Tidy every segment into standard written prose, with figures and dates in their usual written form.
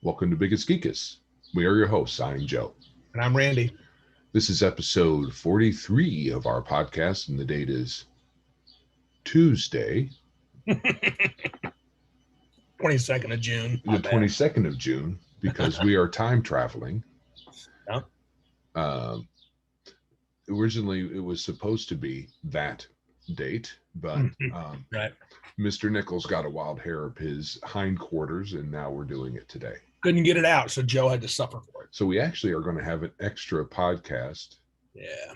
Welcome to Biggest Geekus. We are your hosts. I'm Joe. And I'm Randy. This is episode 43 of our podcast, and the date is Tuesday. 22nd of June. The 22nd of June, because we are time traveling. Yeah. Originally, it was supposed to be that date, but right. Mr. Nichols got a wild hair up his hindquarters, and now we're doing it today. Couldn't get it out, so Joe had to suffer for it. So we actually are going to have an extra podcast. Yeah.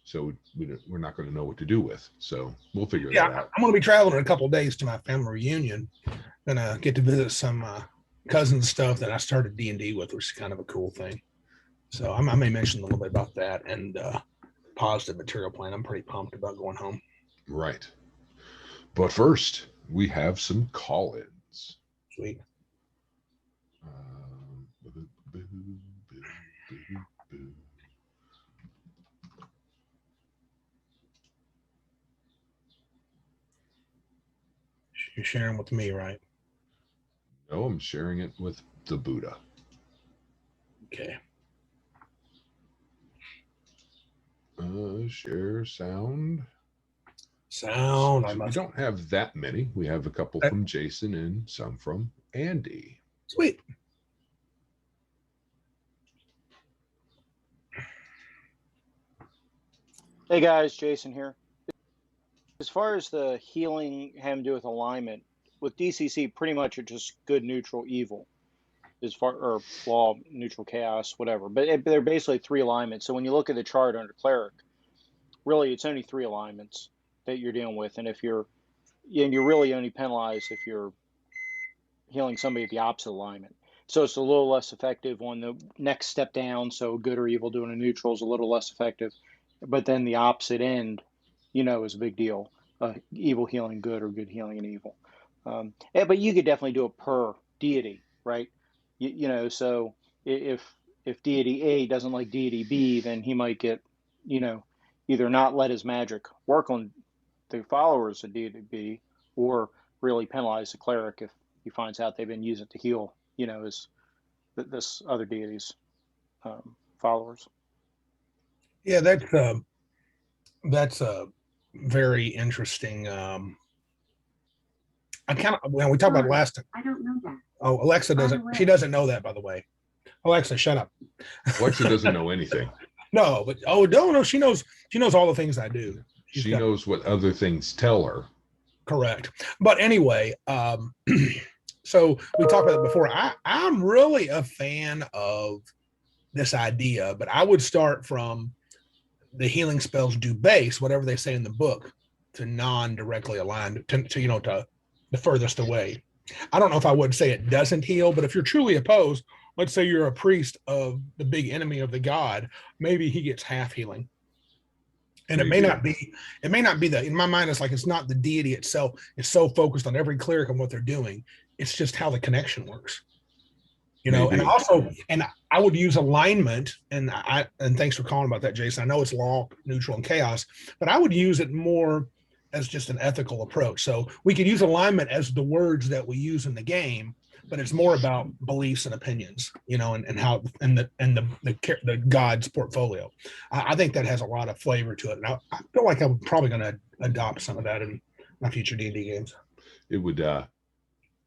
So we're not going to know what to do with. So we'll figure that out. I'm going to be traveling in a couple of days to my family reunion. Going to get to visit some cousins stuff that I started D&D with, which is kind of a cool thing. So I may mention a little bit about that and positive material plan. I'm pretty pumped about going home. Right. But first, we have some call-ins. Sweet. You're sharing with me, right? No, I'm sharing it with the Buddha. Okay. Share sound. Sound. So we don't have that many. We have a couple from Jason and some from Andy. Sweet. Hey guys, Jason here. As far as the healing having to do with alignment, with DCC, pretty much it's just good, neutral, evil, or law, neutral, chaos, whatever. But they're basically three alignments. So when you look at the chart under cleric, really it's only three alignments that you're dealing with, and you're really only penalized if you're healing somebody at the opposite alignment. So it's a little less effective on the next step down. So good or evil doing a neutral is a little less effective, but then the opposite end, is a big deal. Evil healing good or good healing and evil. But you could definitely do it per deity, right? So if deity A doesn't like deity B, then he might get, either not let his magic work on the followers of deity B, or really penalize the cleric if he finds out they've been using it to heal, this other deity's followers. Yeah, that's a very interesting. I kind of, when we talked about last time. I don't know that. Oh, Alexa doesn't. She doesn't know that, by the way. Alexa, shut up. Alexa doesn't know anything. No, but no. She knows all the things I do. She knows what other things tell her. Correct. But anyway, so we talked about it before. I'm really a fan of this idea, but I would start from the healing spells do base, whatever they say in the book, to non-directly aligned, to the furthest away. I don't know if I would say it doesn't heal, but if you're truly opposed, let's say you're a priest of the big enemy of the god, maybe he gets half healing. And it may not be that, in my mind, it's like, it's not the deity itself. It's so focused on every cleric and what they're doing. It's just how the connection works. And I would use alignment, and thanks for calling about that, Jason. I know it's law, neutral, and chaos, but I would use it more as just an ethical approach. So we could use alignment as the words that we use in the game, but it's more about beliefs and opinions, and how the God's portfolio. I think that has a lot of flavor to it, and I feel like I'm probably going to adopt some of that in my future D&D games. It would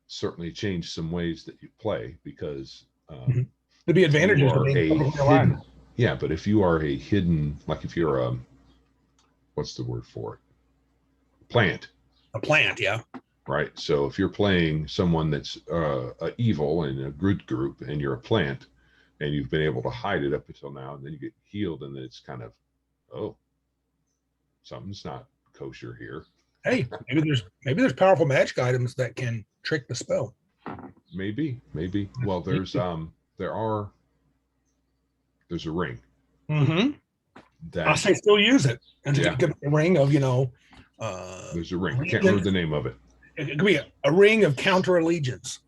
certainly change some ways that you play, because there'd be advantages to being hidden. Yeah, but if you are a hidden, like if you're a, what's the word for it? A plant, yeah. Right. So if you're playing someone that's evil in a good group, and you're a plant, and you've been able to hide it up until now, and then you get healed, and then it's kind of, oh, something's not kosher here. Hey, maybe there's powerful magic items that can trick the spell. Maybe. Well, there's a ring. Mm-hmm. I say still use it, and to get a ring of there's a ring. I can't remember the name of it. It could be a ring of counter allegiance.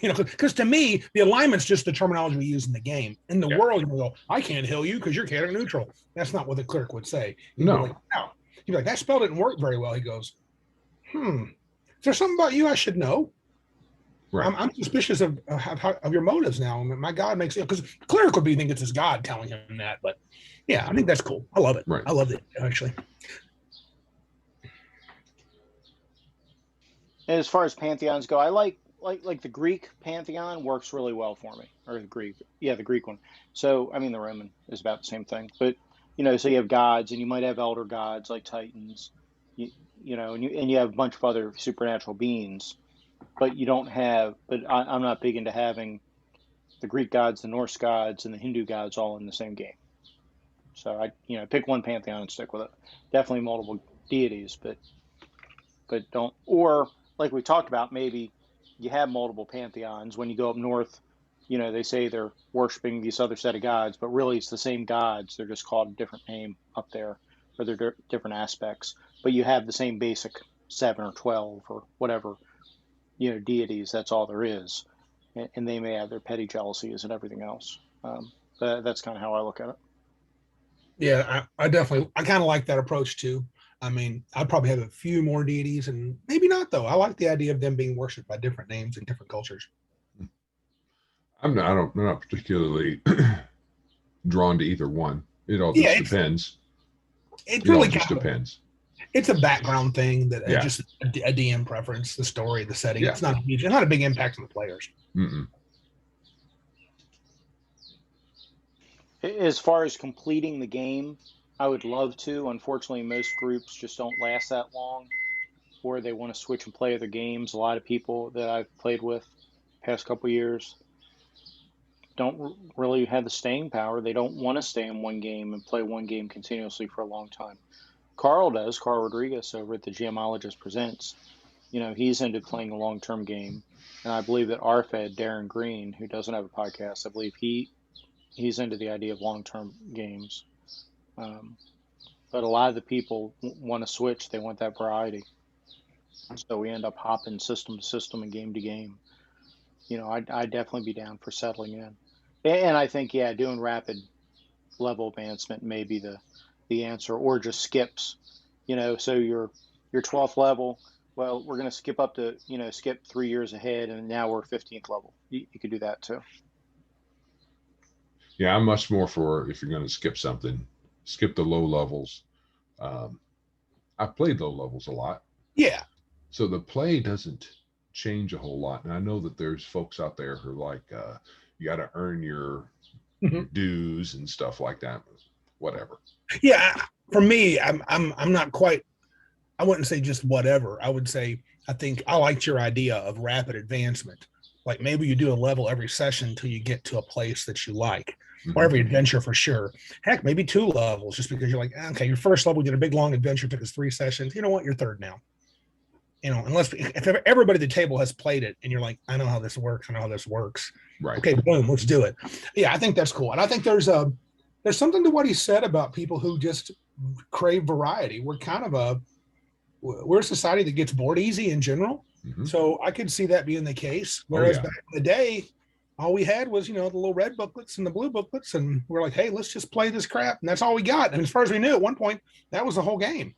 Because to me, the alignment's just the terminology we use in the game. In the world, you go, I can't heal you because you're character neutral. That's not what the cleric would say. He'd be like, that spell didn't work very well. He goes, is there something about you I should know? Right. I'm suspicious of your motives now. I mean, my God makes it, because cleric would be think it's his God telling him that. But yeah, I think that's cool. I love it. Right. I love it, actually. And as far as pantheons go, I like the Greek pantheon works really well for me, or the Greek one. So I mean, the Roman is about the same thing, but so you have gods, and you might have elder gods like Titans, and you have a bunch of other supernatural beings, but you don't have. But I'm not big into having the Greek gods, the Norse gods, and the Hindu gods all in the same game. So I pick one pantheon and stick with it. Definitely multiple deities, but don't, or like we talked about, maybe you have multiple pantheons. When you go up north, they say they're worshiping this other set of gods, but really it's the same gods. They're just called a different name up there, or they're different aspects. But you have the same basic 7 or 12 or whatever, deities. That's all there is. And they may have their petty jealousies and everything else. That's kind of how I look at it. Yeah, I definitely, I kind of like that approach too. I mean, I'd probably have a few more deities, and maybe not though. I like the idea of them being worshipped by different names in different cultures. I'm not particularly drawn to either one. It all just depends. It really just depends. It's a background thing that Yeah. Just a DM preference, the story, the setting. Yeah. It's not a big impact on the players. Mm-mm. As far as completing the game, I would love to. Unfortunately, most groups just don't last that long, or they want to switch and play other games. A lot of people that I've played with past couple of years don't really have the staying power. They don't want to stay in one game and play one game continuously for a long time. Carl Rodriguez over at the Gemologist Presents. He's into playing a long-term game. And I believe that RFED, Darren Green, who doesn't have a podcast, I believe he's into the idea of long-term games. But a lot of the people want to switch. They want that variety. So we end up hopping system to system and game to game. I'd definitely be down for settling in. And I think, doing rapid level advancement may be the answer, or just skips. So your 12th level, well, we're going to skip up to, skip 3 years ahead, and now we're 15th level. You could do that too. Yeah, I'm much more for, if you're going to skip something, skip the low levels. I've played low levels a lot. Yeah. So the play doesn't change a whole lot. And I know that there's folks out there who are like, you got to earn your dues and stuff like that. Whatever. Yeah. For me, I'm not quite, I wouldn't say just whatever. I would say, I think I liked your idea of rapid advancement. Like maybe you do a level every session until you get to a place that you like, or every adventure for sure. Heck, maybe 2 levels, just because you're like, okay, your first level, we did a big long adventure, took us 3 sessions. You know what? You're third now. Unless if everybody at the table has played it and you're like, I know how this works. Right. Okay, boom, let's do it. Yeah, I think that's cool. And I think there's something to what he said about people who just crave variety. We're a society that gets bored easy in general. So I could see that being the case. Whereas back in the day, all we had was, the little red booklets and the blue booklets. And we're like, hey, let's just play this crap. And that's all we got. And as far as we knew at one point, that was the whole game.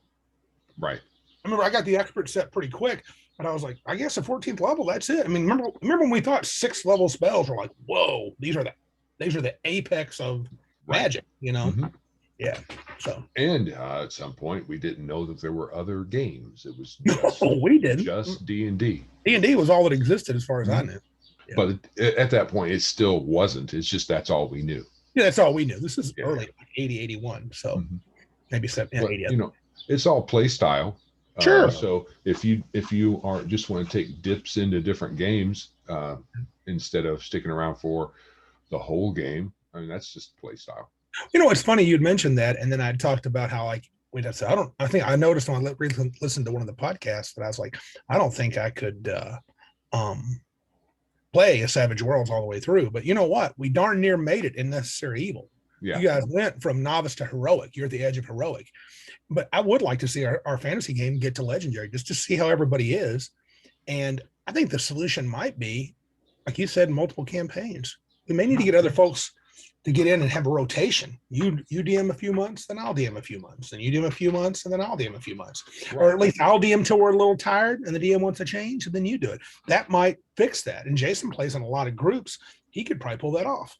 Right. I remember I got the expert set pretty quick, but I was like, I guess the 14th level, that's it. I mean, remember when we thought 6th level spells were like, whoa, these are the apex of magic, Yeah. So. And at some point, we didn't know that there were other games. It was we didn't. Just D&D. D&D was all that existed as far as I knew. Yeah. But at that point, it still wasn't. It's just that's all we knew. Yeah, that's all we knew. This is early 80, 81. So maybe 80. It's all play style. Sure. So if you are just want to take dips into different games instead of sticking around for the whole game, I mean, that's just play style. It's funny you'd mentioned that, and then I talked about how I think I noticed when I listened to one of the podcasts that I was like, I don't think I could play a Savage Worlds all the way through. But you know what? We darn near made it in Necessary Evil. Yeah. You guys went from novice to heroic. You're at the edge of heroic. But I would like to see our fantasy game get to legendary, just to see how everybody is. And I think the solution might be, like you said, multiple campaigns. We may need to get other folks to get in and have a rotation. You DM a few months, then I'll DM a few months, and you DM a few months, and then I'll DM a few months. Right. Or at least I'll DM till we're a little tired, and the DM wants a change, and then you do it. That might fix that. And Jason plays in a lot of groups. He could probably pull that off.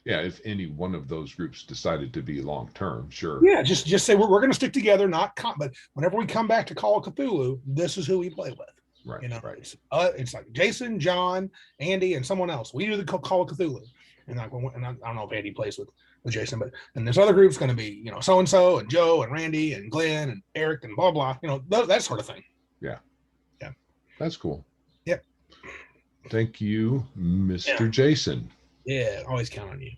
Yeah, if any one of those groups decided to be long term, sure. Yeah, just say we're going to stick together, but whenever we come back to Call of Cthulhu, this is who we play with. Right. You know, right. It's like Jason, John, Andy, and someone else. We do the Call of Cthulhu, and I don't know if Andy plays with Jason, but and this other group's going to be, you know, so and so, and Joe, and Randy, and Glenn, and Eric, and blah blah. You know, that sort of thing. Yeah. Yeah. That's cool. Yep. Thank you, Mr. Jason. Yeah, always count on you.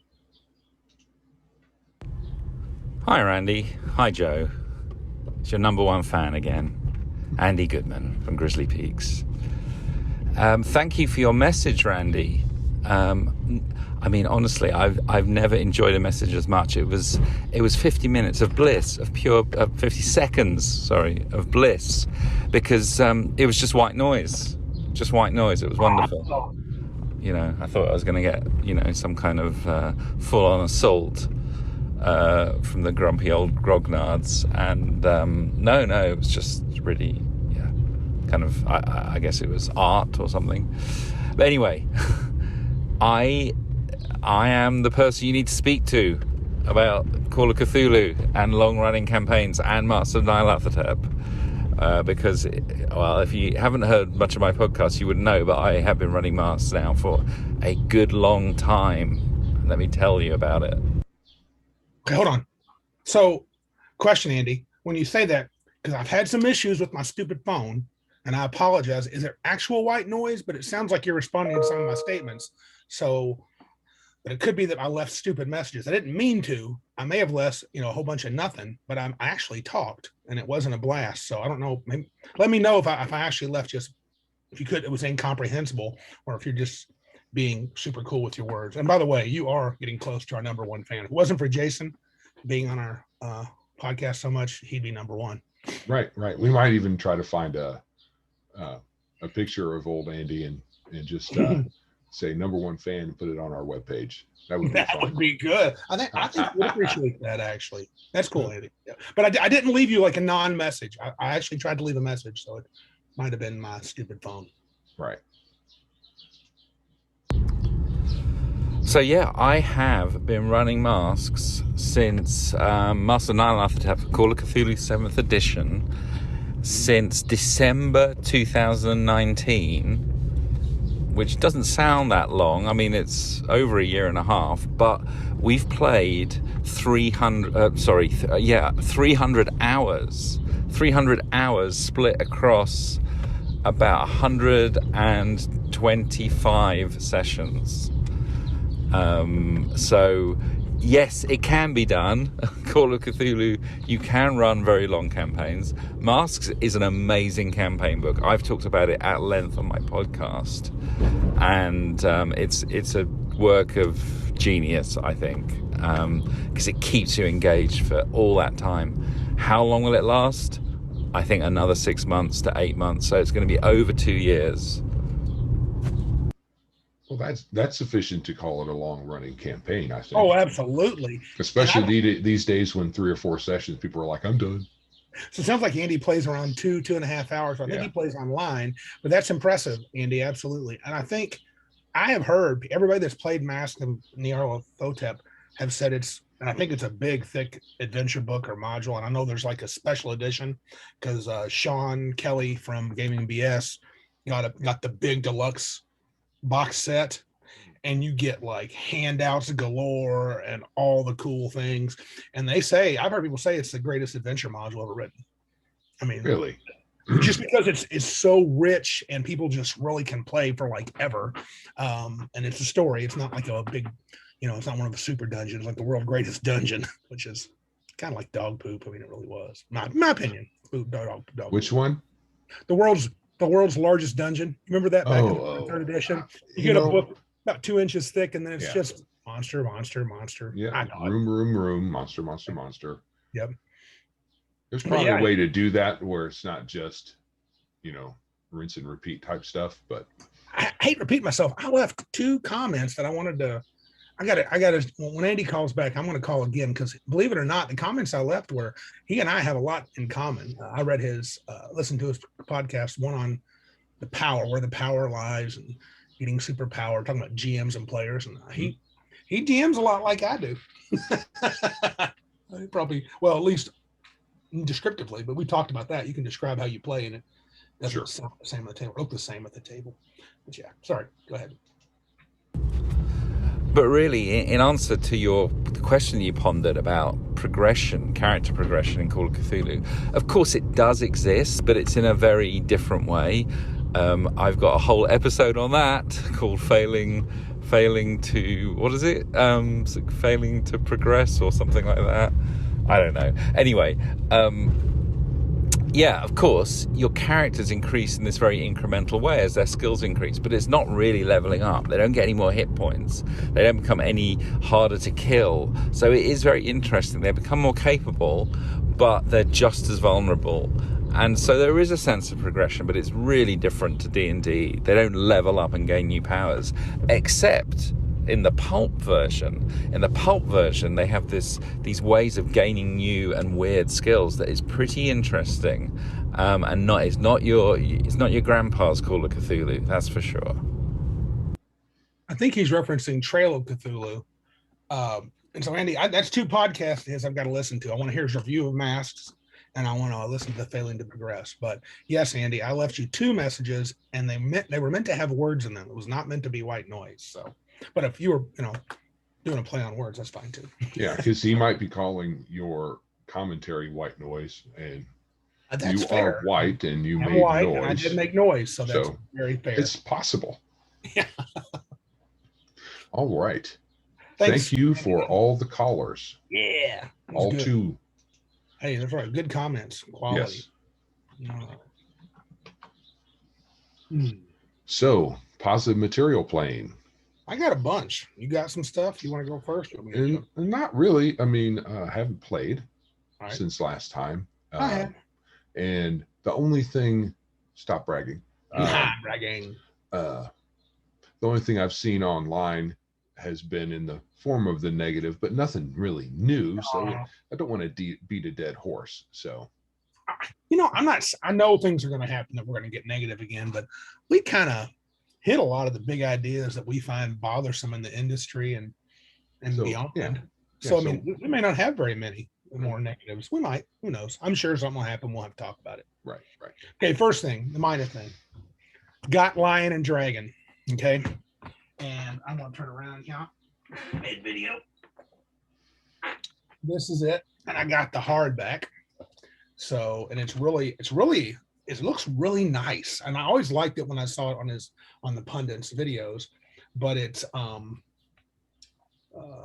Hi, Randy. Hi, Joe. It's your number one fan again, Andy Goodman from Grizzly Peaks. Thank you for your message, Randy. I mean, honestly, I've never enjoyed a message as much. It was 50 minutes of bliss, of pure 50 seconds, sorry, of bliss, because it was just white noise. Just white noise. It was wonderful. You know, I thought I was going to get, you know, some kind of full-on assault from the grumpy old grognards, and no, it was just really, kind of, I guess it was art or something. But anyway, I am the person you need to speak to about Call of Cthulhu and long-running campaigns and Master of Nyarlathotep, because, well, if you haven't heard much of my podcast, you wouldn't know, but I have been running Masks now for a good long time. Let me tell you about it. Okay, hold on. So, question, Andy, when you say that, because I've had some issues with my stupid phone, and I apologize, is there actual white noise? But it sounds like you're responding to some of my statements. So, but it could be that I left stupid messages. I didn't mean to. I may have left, you know, a whole bunch of nothing, but I actually talked, and it wasn't a blast. So I don't know. Maybe, let me know if I actually left just, if you could, it was incomprehensible, or if you're just being super cool with your words. And by the way, you are getting close to our number one fan. If it wasn't for Jason being on our podcast so much, he'd be number one. Right. We might even try to find a picture of old Andy and just say number one fan and put it on our webpage. That would be good. I think we'd appreciate that, actually. That's cool, Andy. Yeah. But I didn't leave you like a non-message. I actually tried to leave a message, so it might have been my stupid phone. Right. So yeah, I have been running Masks since Master of Nyarlathotep, Call of Cthulhu 7th edition, since December 2019, which doesn't sound that long. I mean, it's over a year and a half, but we've played 300 hours. 300 hours split across about 125 sessions. So yes, it can be done. Call of Cthulhu, you can run very long campaigns. Masks is an amazing campaign book. I've talked about it at length on my podcast, and it's a work of genius, I think, because it keeps you engaged for all that time. How long will it last? I think another 6 months to 8 months. So it's going to be over 2 years. Well, that's sufficient to call it a long-running campaign, I think. Oh, absolutely. Especially these days when 3 or 4 sessions, people are like, I'm done. So it sounds like Andy plays around 2.5 hours. I think he plays online, but that's impressive, Andy, absolutely. And I think I have heard everybody that's played Mask and Nyarlathotep have said and I think it's a big, thick adventure book or module. And I know there's like a special edition because Shaun Kelly from Gaming BS got the big deluxe box set, and you get like handouts galore and all the cool things. And I've heard people say it's the greatest adventure module ever written. I mean, really, just because it's so rich and people just really can play for like ever. And it's a story. It's not like a big, it's not one of the super dungeons like the world's greatest dungeon, which is kind of like dog poop. I mean, it really was. My opinion. Dog Which one? The world's largest dungeon. Remember that back in the third edition? You get a book about 2 inches thick, and then it's just monster. Yeah, room, monster. Yep. There's probably a way to do that where it's not just, rinse and repeat type stuff. But I hate repeating myself. I left 2 comments that I wanted to. I got to, when Andy calls back, I'm going to call again because believe it or not, the comments I left were he and I have a lot in common. I read his, listened to his podcast, one on the power, where the power lies and getting superpower, talking about GMs and players. And he GMs a lot like I do. Probably, well, at least descriptively, but we talked about that. You can describe how you play and it doesn't sound the same at the table, look the same at the table. But yeah, sorry, go ahead. But really, in answer to the question you pondered about progression, character progression in Call of Cthulhu, of course it does exist, but it's in a very different way. I've got a whole episode on that called failing to, what is it? Failing to progress or something like that. I don't know. Anyway, yeah, of course, your characters increase in this very incremental way as their skills increase, but it's not really leveling up. They don't get any more hit points. They don't become any harder to kill. So it is very interesting. They become more capable, but they're just as vulnerable. And so there is a sense of progression, but it's really different to D&D. They don't level up and gain new powers, except in the pulp version. In the pulp version, they have these ways of gaining new and weird skills that is pretty interesting, and it's not your grandpa's Call of Cthulhu, that's for sure. I think he's referencing Trail of Cthulhu. And so, Andy, that's 2 podcasts of his I've got to listen to. I want to hear his review of Masks, and I want to listen to Failing to Progress. But yes, Andy, I left you 2 messages, and they were meant to have words in them. It was not meant to be white noise. So, but if you were, doing a play on words, that's fine too. Yeah, because he might be calling your commentary white noise, and that's you fair. are white, and you I'm made white, noise. and I did make noise, so that's very fair. It's possible. Yeah. All right. Thanks. Thank you for all the callers. Yeah. All good. 2. Hey, that's right. Good comments. Quality. Yes. So, positive material playing. I got a bunch. You got some stuff? You want to go first? Not really. I mean, I haven't played since last time. I have. And the only thing, stop bragging. Bragging. The only thing I've seen online has been in the form of the negative, but nothing really new. So I don't want to beat a dead horse. So, I know things are going to happen that we're going to get negative again, but we kind of hit a lot of the big ideas that we find bothersome in the industry and beyond. Yeah. So, I mean, we may not have very many more negatives. We might. Who knows? I'm sure something will happen. We'll have to talk about it. Right. Okay, first thing, the minor thing. Got Lion and Dragon. Okay. And I'm going to turn around here. Mid video. This is it. And I got the hardback. So, and it looks really nice. And I always liked it when I saw it on the pundits videos, but it's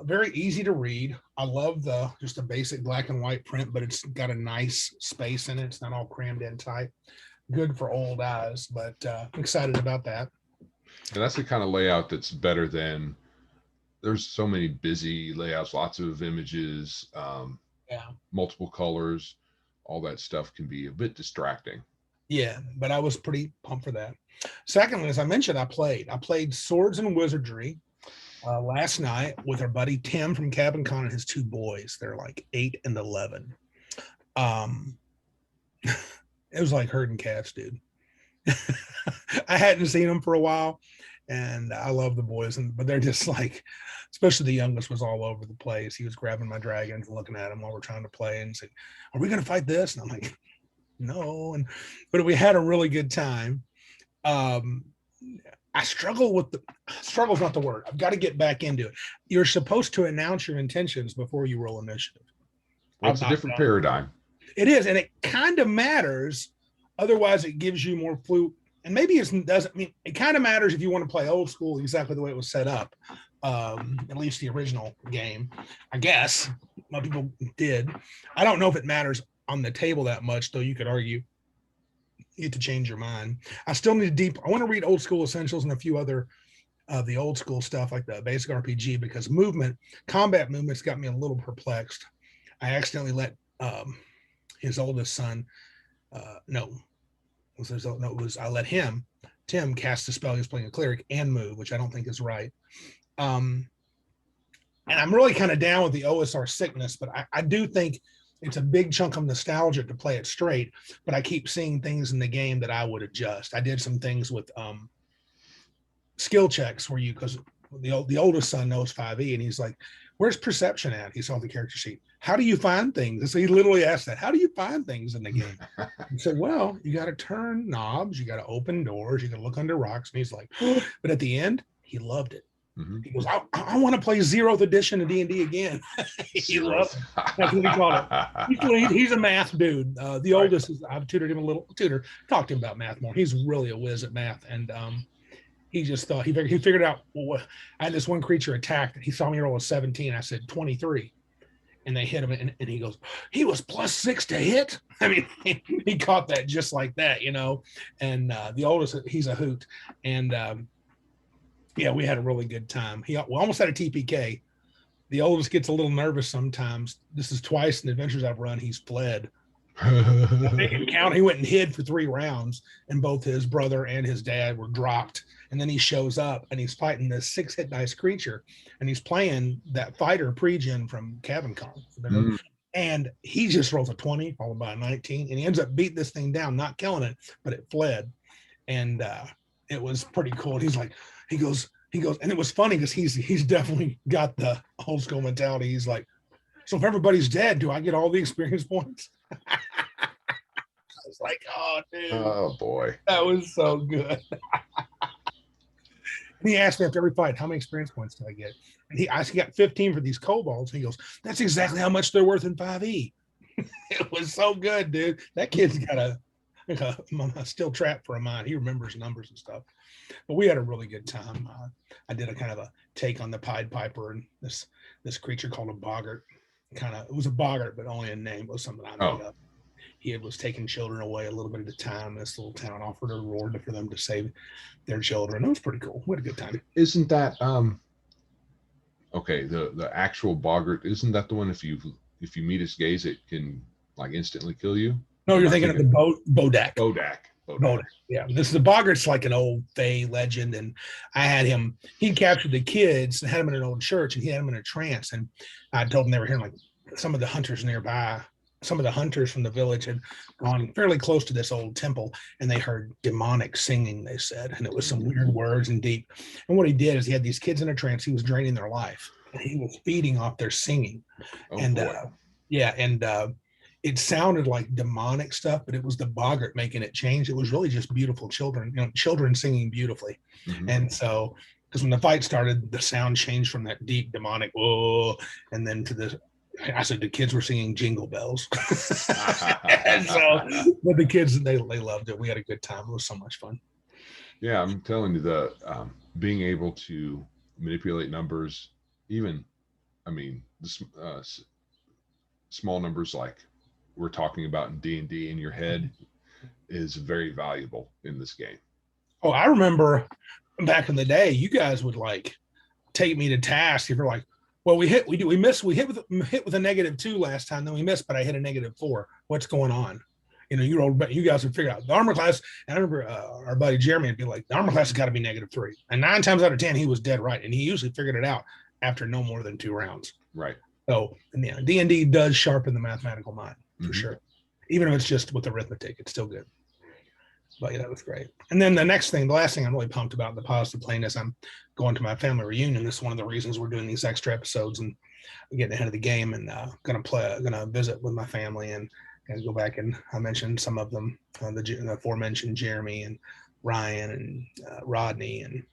very easy to read. I love just the basic black and white print, but it's got a nice space in it. It's not all crammed in tight. Good for old eyes, but I'm excited about that. And that's the kind of layout that's better than, there's so many busy layouts, lots of images, multiple colors, all that stuff can be a bit distracting. Yeah, but I was pretty pumped for that. Secondly, as I mentioned, I played Swords and Wizardry last night with our buddy Tim from Cabin Con and his 2 boys. They're like 8 and 11. It was like herding cats, dude. I hadn't seen them for a while, and I love the boys, but they're just like, especially the youngest was all over the place. He was grabbing my dragons and looking at them while we're trying to play and saying, "Are we going to fight this?" And I'm like, "No." But we had a really good time. I struggle with struggle's not the word. I've got to get back into it. You're supposed to announce your intentions before you roll initiative. Well, it's a different paradigm. It is, and it kind of matters. Otherwise, it gives you more fluke. And maybe it doesn't mean it kind of matters if you want to play old school exactly the way it was set up. At least the original game, I guess. A lot of people did. I don't know if it matters on the table that much, though. You could argue you get to change your mind. I still need I want to read Old School Essentials and a few other the old school stuff like the basic RPG, because combat movements got me a little perplexed. I accidentally let his oldest son, I let Tim cast a spell. He was playing a cleric and move, which I don't think is right. And I'm really kind of down with the OSR sickness, but I do think it's a big chunk of nostalgia to play it straight. But I keep seeing things in the game that I would adjust. I did some things with skill checks where because the oldest son knows 5e, and he's like, "Where's perception at?" He saw the character sheet. How do you find things? And so he literally asked that. How do you find things in the game? He said, "Well, you got to turn knobs, you got to open doors, you can look under rocks." And he's like, but at the end, he loved it. Mm-hmm. He goes, I want to play 0th edition of D&D again. He loves it. That's what he called it. He's a math dude. The oldest is, I've tutored him a little, talked to him about math more. He's really a whiz at math. And he just thought, he figured out, well, I had this one creature attacked. He saw me roll a 17. I said, 23. And they hit him. And he goes, he was +6 to hit. I mean, he caught that just like that, you know. And the oldest, he's a hoot. And yeah, we had a really good time. We almost had a TPK. The oldest gets a little nervous sometimes. This is twice in the adventures I've run, he's fled. They can count. He went and hid for 3 rounds, and both his brother and his dad were dropped. And then he shows up, and he's fighting this 6-hit dice creature, and he's playing that fighter pre-gen from Cabin Con. And he just rolls a 20, followed by a 19, and he ends up beating this thing down, not killing it, but it fled. And it was pretty cool. He's like, he goes, and it was funny because he's definitely got the old school mentality. He's like, so if everybody's dead, do I get all the experience points? I was like, oh, dude. Oh, boy. That was so good. And he asked me after every fight, how many experience points did I get? And I got 15 for these kobolds. And he goes, that's exactly how much they're worth in 5e. It was so good, dude. That kid's got a steel trap for a mind. He remembers numbers and stuff. But we had a really good time. I did a kind of a take on the Pied Piper and this creature called a boggart. It was a boggart, but only a name. It was something I made up. He was taking children away a little bit at a time. This little town offered a reward for them to save their children. It was pretty cool. We had a good time. Isn't that okay? The actual boggart, isn't that the one if you meet its gaze, it can like instantly kill you? No, you're thinking of the Bodak. Bodak. Yeah, the boggart's like an old Fey legend, and I had him. He captured the kids and had them in an old church, and he had them in a trance. And I told them they were hearing like some of the hunters nearby. Some of the hunters from the village had gone fairly close to this old temple, and they heard demonic singing, they said, and it was some weird words and deep. And what he did is he had these kids in a trance. He was draining their life, and he was feeding off their singing. It sounded like demonic stuff, but it was the boggart making it change. It was really just beautiful children singing beautifully. Mm-hmm. And so, because when the fight started, the sound changed from that deep demonic, whoa, and then to the, I said the kids were singing Jingle Bells. And so, but the kids, they loved it. We had a good time. It was so much fun. Yeah, I'm telling you, the being able to manipulate numbers, even, I mean, small numbers like we're talking about in D&D in your head is very valuable in this game. Oh, I remember back in the day, you guys would like take me to task. If you're like, well, we hit with a -2 last time, then we missed, but I hit a -4. What's going on? You know, you guys would figure out the armor class. And I remember our buddy Jeremy would be like, the armor class has got to be -3. And 9 times out of 10, he was dead right. And he usually figured it out after no more than 2 rounds. Right. So yeah, D&D does sharpen the mathematical mind for sure. Even if it's just with arithmetic, it's still good. But yeah, that was great. And then the last thing I'm really pumped about in the positive plane is I'm going to my family reunion. This is one of the reasons we're doing these extra episodes and getting ahead of the game, and gonna visit with my family and go back. And I mentioned some of them, the aforementioned Jeremy and Ryan and Rodney and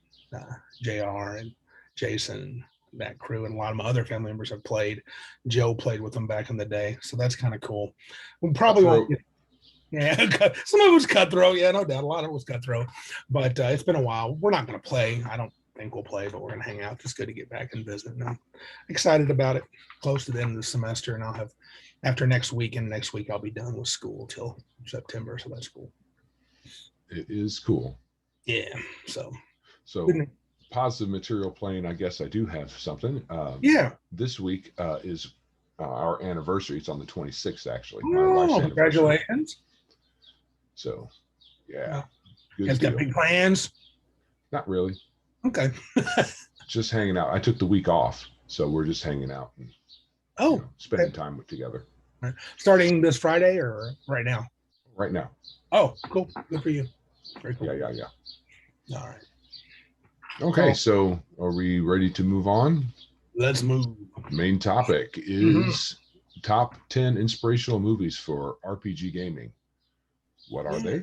JR and Jason, that crew, and a lot of my other family members have played. Joe played with them back in the day, so that's kind of cool. We probably won't. Yeah, some of it was cutthroat. Yeah, no doubt. A lot of it was cutthroat, but it's been a while. We're not going to play. I don't think we'll play, but we're going to hang out. It's good to get back and visit. And I'm excited about it. Close to the end of the semester, and I'll have after next week I'll be done with school till September, so that's cool. It is cool. Yeah. So positive material plane. I guess I do have something. This week is our anniversary. It's on the 26th, actually. My wife's congratulations. So, yeah. You guys got big plans? Not really. Okay. Just hanging out. I took the week off, So we're just hanging out and spending time together. Right. Starting this Friday or right now? Right now. Oh, cool. Good for you. Very cool. Yeah. All right. Okay, so are we ready to move on? Let's move. Main topic is top 10 inspirational movies for RPG gaming. What are they?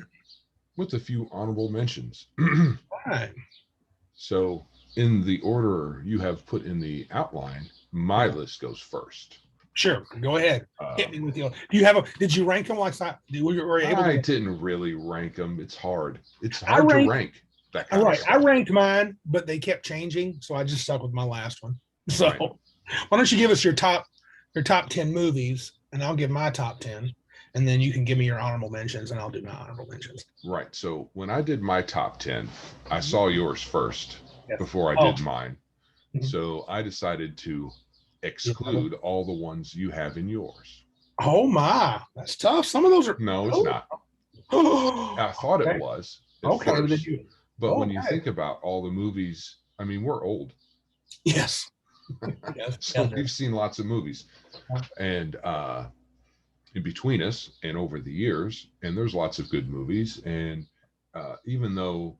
With a few honorable mentions. All right. So in the order you have put in the outline, my list goes first. Sure, go ahead. Hit me with the. Do you have a? Did you rank them like that? Were you able to? I didn't really rank them. It's hard. It's hard to rank that kind of stuff. I ranked mine, but they kept changing, so I just stuck with my last one. So, why don't you give us your top 10 movies, and I'll give my top 10, and then you can give me your honorable mentions, and I'll do my honorable mentions. Right. So when I did my top 10, I saw yours first before I did mine. So I decided to exclude all the ones you have in yours. Oh my, that's tough. Some of those are it's not. I thought it was first, but when you think about all the movies, I mean, we're old. Yes. So we've seen lots of movies, and in between us and over the years, and there's lots of good movies, and even though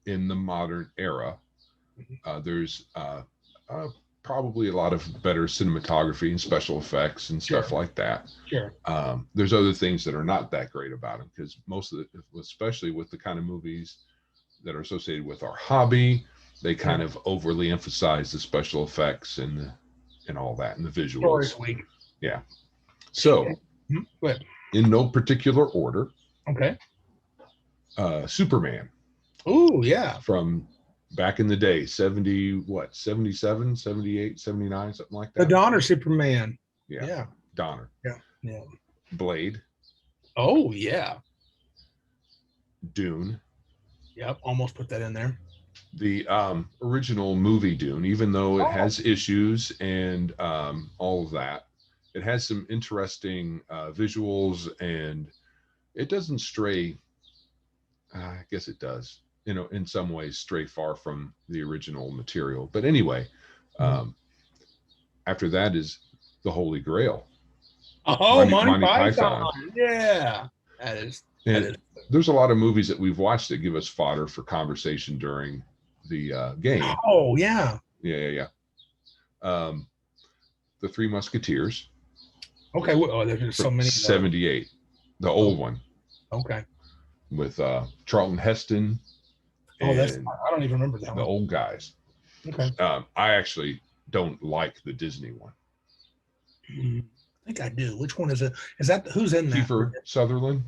in the modern era there's probably a lot of better cinematography and special effects and stuff like that. Sure. There's other things that are not that great about them, because most of it, especially with the kind of movies that are associated with our hobby, they kind of overly emphasize the special effects and all that and the visuals. Yeah. So in no particular order. Okay. Superman. Oh, yeah. From back in the day, 77, 78, 79, something like that. The Donner Superman. Yeah. Donner. Yeah. Blade. Oh, yeah. Dune. Yep. Almost put that in there. The original movie Dune, even though it has issues and all of that, it has some interesting visuals, and it doesn't stray. I guess it does, in some ways stray far from the original material. But anyway, after that is the Holy Grail. Oh, Monty Python. Yeah, that is. There's a lot of movies that we've watched that give us fodder for conversation during the game. Oh, yeah. Yeah. The Three Musketeers. Okay. Oh, there's so many. 78, the old one. Okay. With Charlton Heston. Oh, I don't even remember that one. The old guys. Okay. I actually don't like the Disney one. I think I do. Which one is it? Is that who's in that? Kiefer Sutherland.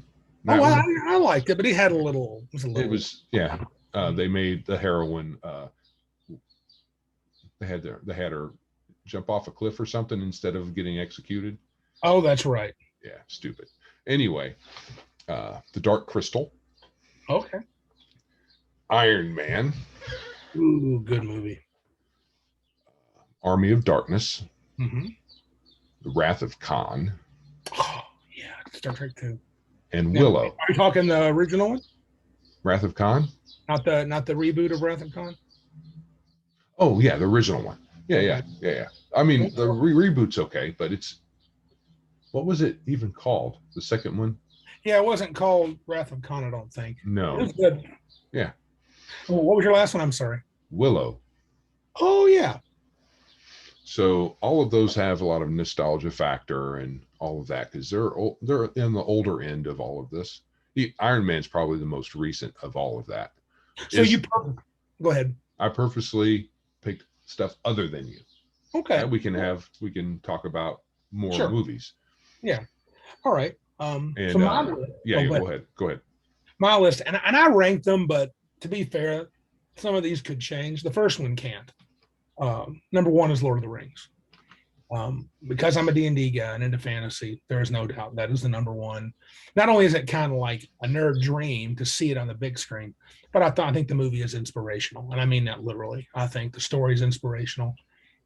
I liked it, but he had a little. It was they made the heroine. They had her jump off a cliff or something instead of getting executed. Oh, that's right. Yeah, stupid. Anyway, The Dark Crystal. Okay. Iron Man. Ooh, good movie. Army of Darkness. Mm-hmm. The Wrath of Khan. Oh, yeah, Star Trek 2. And Willow. Are you talking the original one? Wrath of Khan? Not the reboot of Wrath of Khan? Oh, yeah, the original one. Yeah. I mean, the reboot's okay, but what was it even called? The second one? Yeah, it wasn't called Wrath of Khan, I don't think. No. It was good. Yeah. Oh, what was your last one? I'm sorry. Willow. Oh, yeah. So all of those have a lot of nostalgia factor and all of that, because they're in the older end of all of this. Iron Man's probably the most recent of all of that. So go ahead. I purposely picked stuff other than you. Okay. That we can talk about more movies. Yeah. All right. And so my list, go ahead. My list, and I ranked them, but to be fair, some of these could change. The first one can't. Number one is Lord of the Rings. Because I'm a D&D guy and into fantasy, there is no doubt that is the number one. Not only is it kind of like a nerd dream to see it on the big screen, but I think the movie is inspirational, and I mean that literally. I think the story is inspirational.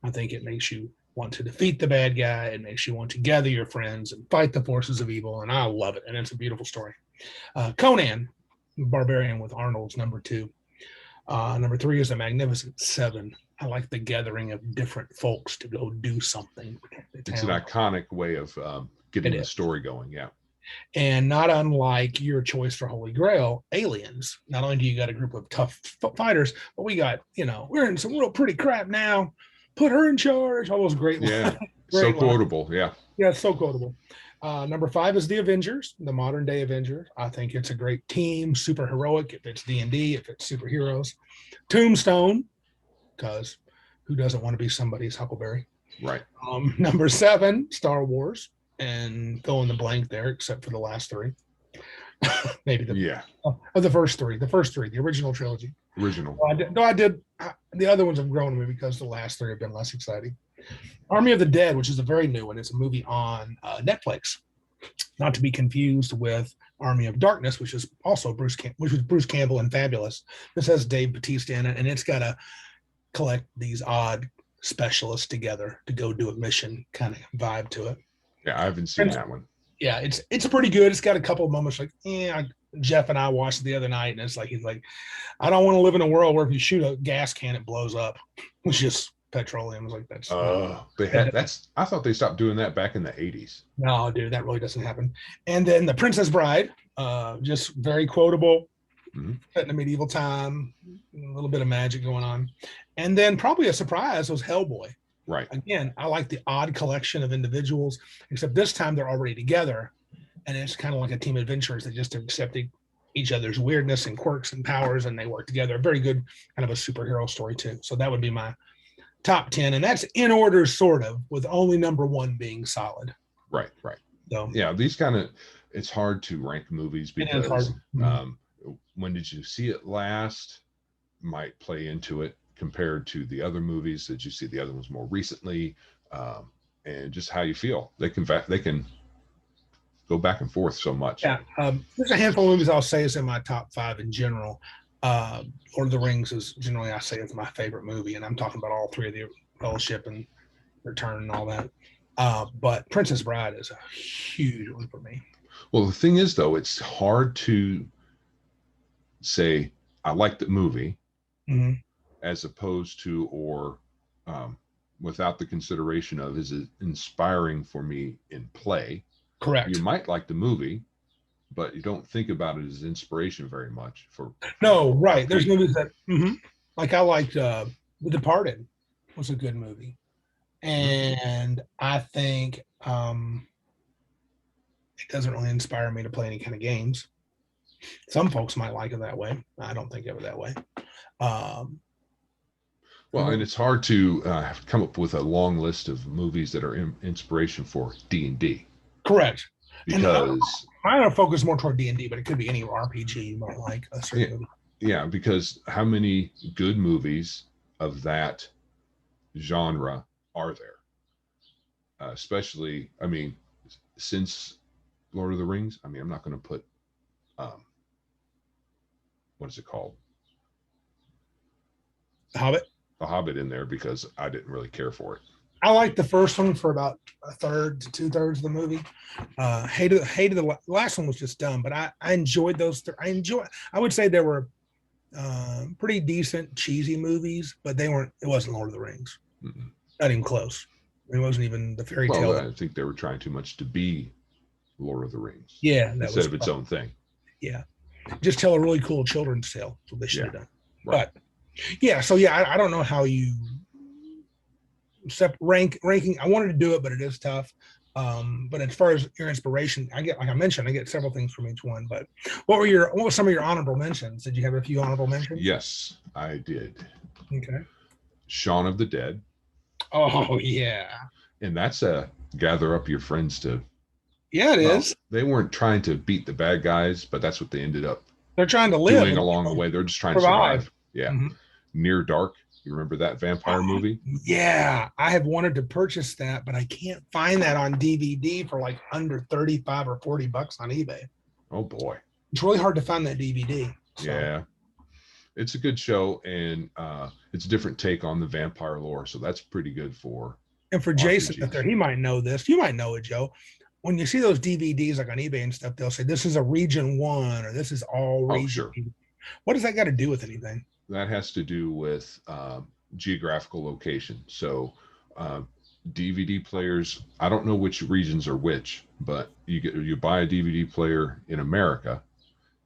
I think it makes you want to defeat the bad guy. It makes you want to gather your friends and fight the forces of evil, and I love it, and it's a beautiful story. Conan, Barbarian with Arnold's number two. Number three is The Magnificent Seven. I like the gathering of different folks to go do something. It's an iconic way of getting It the is. story going. Yeah. And not unlike your choice for Holy Grail, Aliens. Not only do you got a group of tough fighters, but we got, we're in some real pretty crap now. Put her in charge. All those great Yeah. lines. So Great lines. quotable. Yeah. Yeah, it's so quotable. Number 5 is the Avengers, the modern day Avengers. I think it's a great team, super heroic. If it's D&D, if it's superheroes. Tombstone, because who doesn't want to be somebody's Huckleberry? Right. Number 7, Star Wars, and fill in the blank there, except for the last 3. Maybe the first 3, the original trilogy. Original. The other ones have grown on me because the last 3 have been less exciting. Army of the Dead, which is a very new one. It's a movie on Netflix, not to be confused with Army of Darkness, which is also Bruce Campbell and Fabulous. This has Dave Bautista in it, and it's got to collect these odd specialists together to go do a mission kind of vibe to it. Yeah, I haven't seen that one. Yeah, it's pretty good. It's got a couple of moments like, Jeff and I watched it the other night, and it's like, he's like, I don't want to live in a world where if you shoot a gas can, it blows up. It's just petroleum. It's like that's. I thought they stopped doing that back in the 80s. No, dude, that really doesn't happen. And then The Princess Bride, just very quotable, set in a medieval time, a little bit of magic going on. And then probably a surprise was Hellboy. Right. Again, I like the odd collection of individuals, except this time they're already together. And it's kind of like a team of adventurers that just accepted each other's weirdness and quirks and powers, and they work together. Very good kind of a superhero story too. So that would be my top 10. And that's in order, sort of, with only number 1 being solid. Right. So yeah, these it's hard to rank movies because when did you see it last might play into it compared to the other movies that you see the other ones more recently, and just how you feel. They can go back and forth so much. Yeah, there's a handful of movies I'll say is in my top 5 in general. Lord of the Rings is generally, I say, it's my favorite movie, and I'm talking about all 3 of the Fellowship and Return and all that. But Princess Bride is a huge one for me. Well, the thing is, though, it's hard to say I like the movie as opposed to, or without the consideration of, is it inspiring for me in play? Correct. You might like the movie, but you don't think about it as inspiration very much. Right. There's movies that, like I liked The Departed was a good movie. And I think it doesn't really inspire me to play any kind of games. Some folks might like it that way. I don't think of it that way. Well, and it's hard to come up with a long list of movies that are inspiration for D&D. Correct. Because I don't focus more toward D&D, but it could be any RPG you might like. A certain movie. Yeah, because how many good movies of that genre are there? Especially, since Lord of the Rings. I'm not going to put, what is it called? The Hobbit. The Hobbit in there because I didn't really care for it. I liked the first one for about a third to 2/3 of the movie. Hated the last one was just dumb, but I enjoyed those. I would say there were pretty decent cheesy movies, but it wasn't Lord of the Rings. Not even close. It wasn't even the fairy tale. I think they were trying too much to be Lord of the Rings. Yeah, instead of its own thing. Yeah, just tell a really cool children's tale. That's what they should have done. Right. But I don't know how you ranking. I wanted to do it, but it is tough. But as far as your inspiration, I get several things from each one. But what were some of your honorable mentions? Did you have a few honorable mentions? Yes, I did. Okay. Shaun of the Dead. Oh yeah. And that's a gather up your friends to. Yeah, it is. They weren't trying to beat the bad guys, but that's what they ended up. They're trying to live doing along the way. They're just trying to survive. Yeah. Near Dark. You remember that vampire movie? Yeah, I have wanted to purchase that, but I can't find that on DVD for like under 35 or 40 bucks on eBay. Oh boy. It's really hard to find that DVD. So. Yeah. It's a good show, and it's a different take on the vampire lore, so that's pretty good for. And for RPGs. Jason up there, he might know this. You might know it, Joe. When you see those DVDs like on eBay and stuff, they'll say this is a region 1 or this is all region. Sure. What does that got to do with anything? That has to do with geographical location. So DVD players, I don't know which regions are which, but you buy a DVD player in America,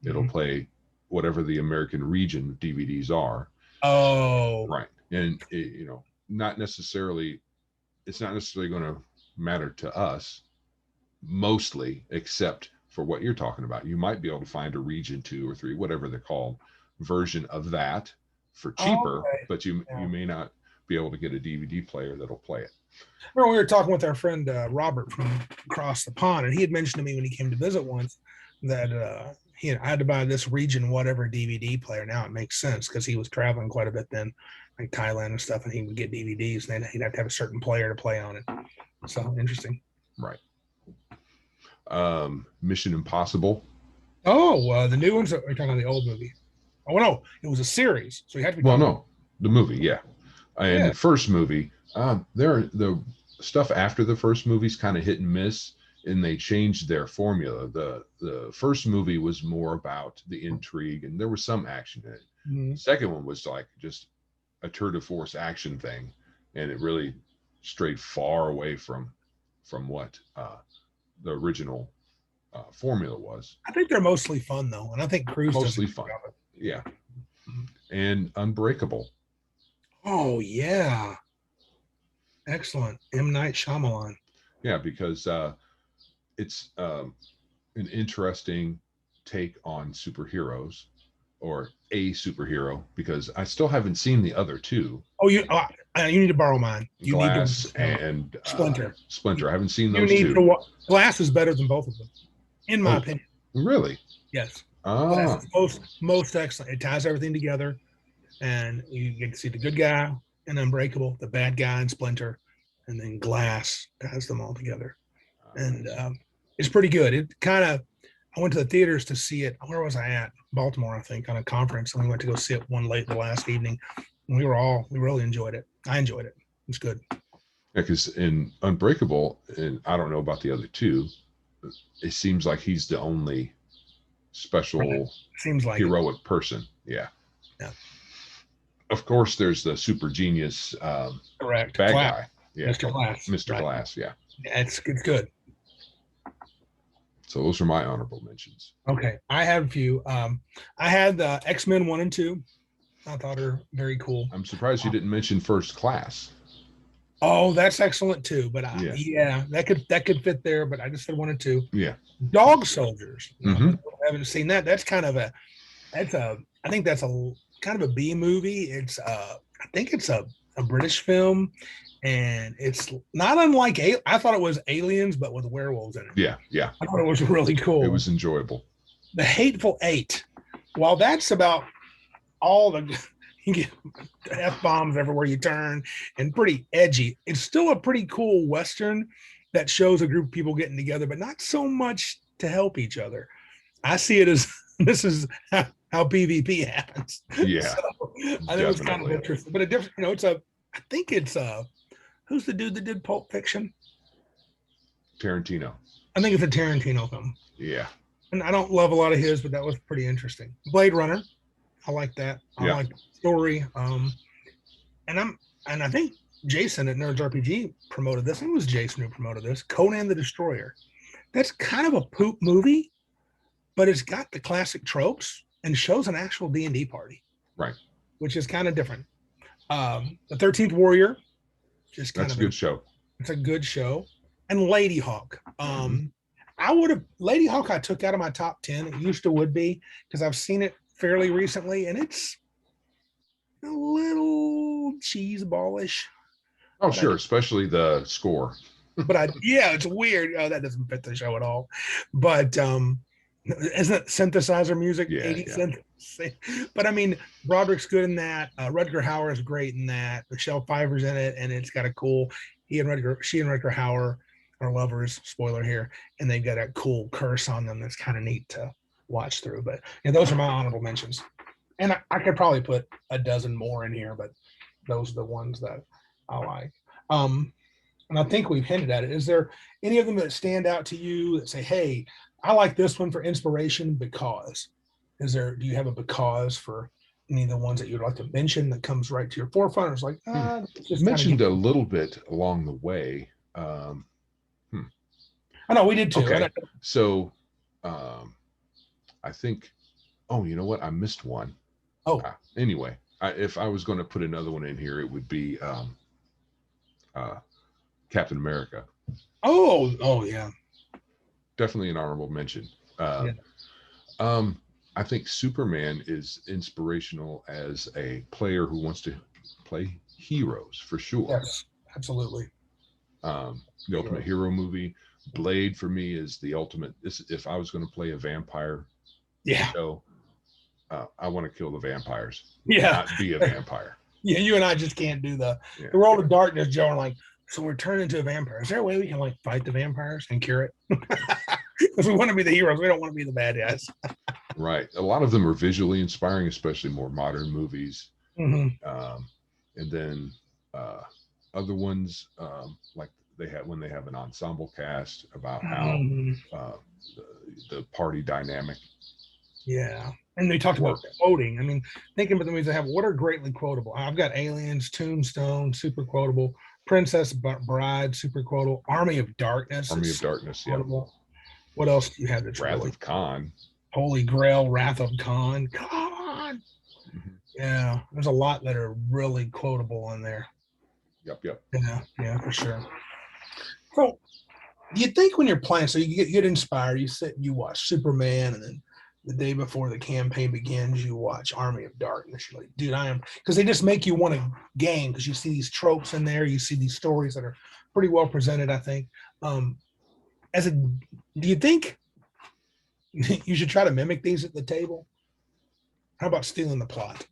it'll play whatever the American region DVDs are. Oh, right. And not necessarily, it's not necessarily going to matter to us mostly, except for what you're talking about. You might be able to find a region 2 or 3, whatever they're called, version of that for cheaper, but you may not be able to get a DVD player that'll play it. Remember, we were talking with our friend Robert from across the pond, and he had mentioned to me when he came to visit once that I had to buy this region whatever DVD player. Now it makes sense because he was traveling quite a bit then, like Thailand and stuff, and he would get DVDs, and then he'd have to have a certain player to play on it. So interesting. Right. Mission Impossible. Oh, the new ones? Are you talking about the old movie? Oh, no, it was a series. So you had to be. Well, no, the movie, yeah. And the first movie, the stuff after the first movie's kind of hit and miss, and they changed their formula. The first movie was more about the intrigue, and there was some action in it. Mm-hmm. The second one was like just a tour de force action thing, and it really strayed far away from what the original formula was. I think they're mostly fun though, and I think Cruise mostly fun. Yeah. Mm-hmm. And Unbreakable. Oh yeah, excellent. M. Night Shyamalan. Yeah, because it's an interesting take on superheroes, or a superhero, because I still haven't seen the other two. Oh, you need to borrow mine. You Glass need to, and Splinter. Splinter. I haven't seen those two. Glass is better than both of them, in my opinion. Really? Yes. Glass is most excellent. It ties everything together, and you get to see the good guy in Unbreakable, the bad guy in Splinter, and then Glass ties them all together. And it's pretty good. I went to the theaters to see it. Where was I at? Baltimore, I think, on a conference, and we went to go see it one late the last evening. And we really enjoyed it. I enjoyed it. It's good. Yeah, because in Unbreakable, and I don't know about the other two, it seems like he's the only special heroic person. Yeah. Yeah. Of course, there's the super genius correct bad Glass. guy. Yeah. Mr. Glass. Mr. Right. Glass, yeah. It's good. So those are my honorable mentions. Okay. I have a few. I had the X-Men 1 and 2. I thought are very cool. I'm surprised you didn't mention First Class. Oh, that's excellent too. But that could fit there. But I just said 1 and 2. Yeah. Dog Soldiers. Mm-hmm. I haven't seen that. That's kind of I think that's a kind of a B movie. It's I think it's a British film, and it's not unlike I thought it was Aliens, but with werewolves in it. Yeah. I thought it was really cool. It was enjoyable. The Hateful Eight. While that's about all you get F-bombs everywhere you turn and pretty edgy, it's still a pretty cool Western that shows a group of people getting together, but not so much to help each other. I see it as this is how PvP happens. Yeah. So I think it's kind of interesting, but I think it's who's the dude that did Pulp Fiction? Tarantino. I think it's a Tarantino film. Yeah. And I don't love a lot of his, but that was pretty interesting. Blade Runner. I like that. I like the story. And I think Jason at Nerds RPG promoted this. I think it was Jason who promoted this. Conan the Destroyer. That's kind of a poop movie, but it's got the classic tropes and shows an actual D&D party. Right. Which is kind of different. The 13th Warrior. That's a good show. It's a good show. And Ladyhawke. Ladyhawke I took out of my top 10. It used to would be because I've seen it fairly recently, and it's a little cheeseballish. Oh, sure, especially the score. But it's weird. Oh, that doesn't fit the show at all. But isn't it synthesizer music? Yeah, 80 But I mean, Broderick's good in that. Rutger Hauer is great in that. Michelle Pfeiffer's in it, and it's got a cool. She and Rutger Hauer are lovers. Spoiler here, and they've got a cool curse on them that's kind of neat to watch through. But those are my honorable mentions, and I could probably put a dozen more in here, but those are the ones that I like. And I think we've hinted at it. Is there any of them that stand out to you that say, hey, I like this one for inspiration because? Do you have a because for any of the ones that you'd like to mention that comes right to your forefront? It's like, just mentioned a little bit along the way. I know we did too. Okay. So I think, oh, you know what? I missed one. Oh. Anyway, if I was going to put another one in here, it would be Captain America. Oh yeah. Definitely an honorable mention. I think Superman is inspirational as a player who wants to play heroes for sure. Yes, absolutely. The ultimate hero movie. Blade for me is the ultimate. If I was going to play a vampire show, I want to kill the vampires. Not be a vampire. Yeah, you and I just can't do the World of Darkness, Joe. And like, so we're turning into a vampire. Is there a way we can like fight the vampires and cure it? Because we want to be the heroes. We don't want to be the bad guys. Right. A lot of them are visually inspiring, especially more modern movies. And then other ones, like they have when they have an ensemble cast about how the party dynamic. Yeah. And they talked about quoting. I mean, thinking about the movies they have, what are greatly quotable? I've got Aliens, Tombstone, super quotable. Princess Bride, super quotable. Army of Darkness. Army of Darkness, quotable. What else do you have that's Wrath of Khan? Holy Grail, Wrath of Khan. Khan. Yeah, there's a lot that are really quotable in there. Yep. Yeah, for sure. So, do you think when you're playing, so you get inspired, you sit and you watch Superman, and then the day before the campaign begins, you watch Army of Darkness. You're like, dude, because they just make you want to game because you see these tropes in there, you see these stories that are pretty well presented, I think. Do you think you should try to mimic these at the table? How about stealing the plot?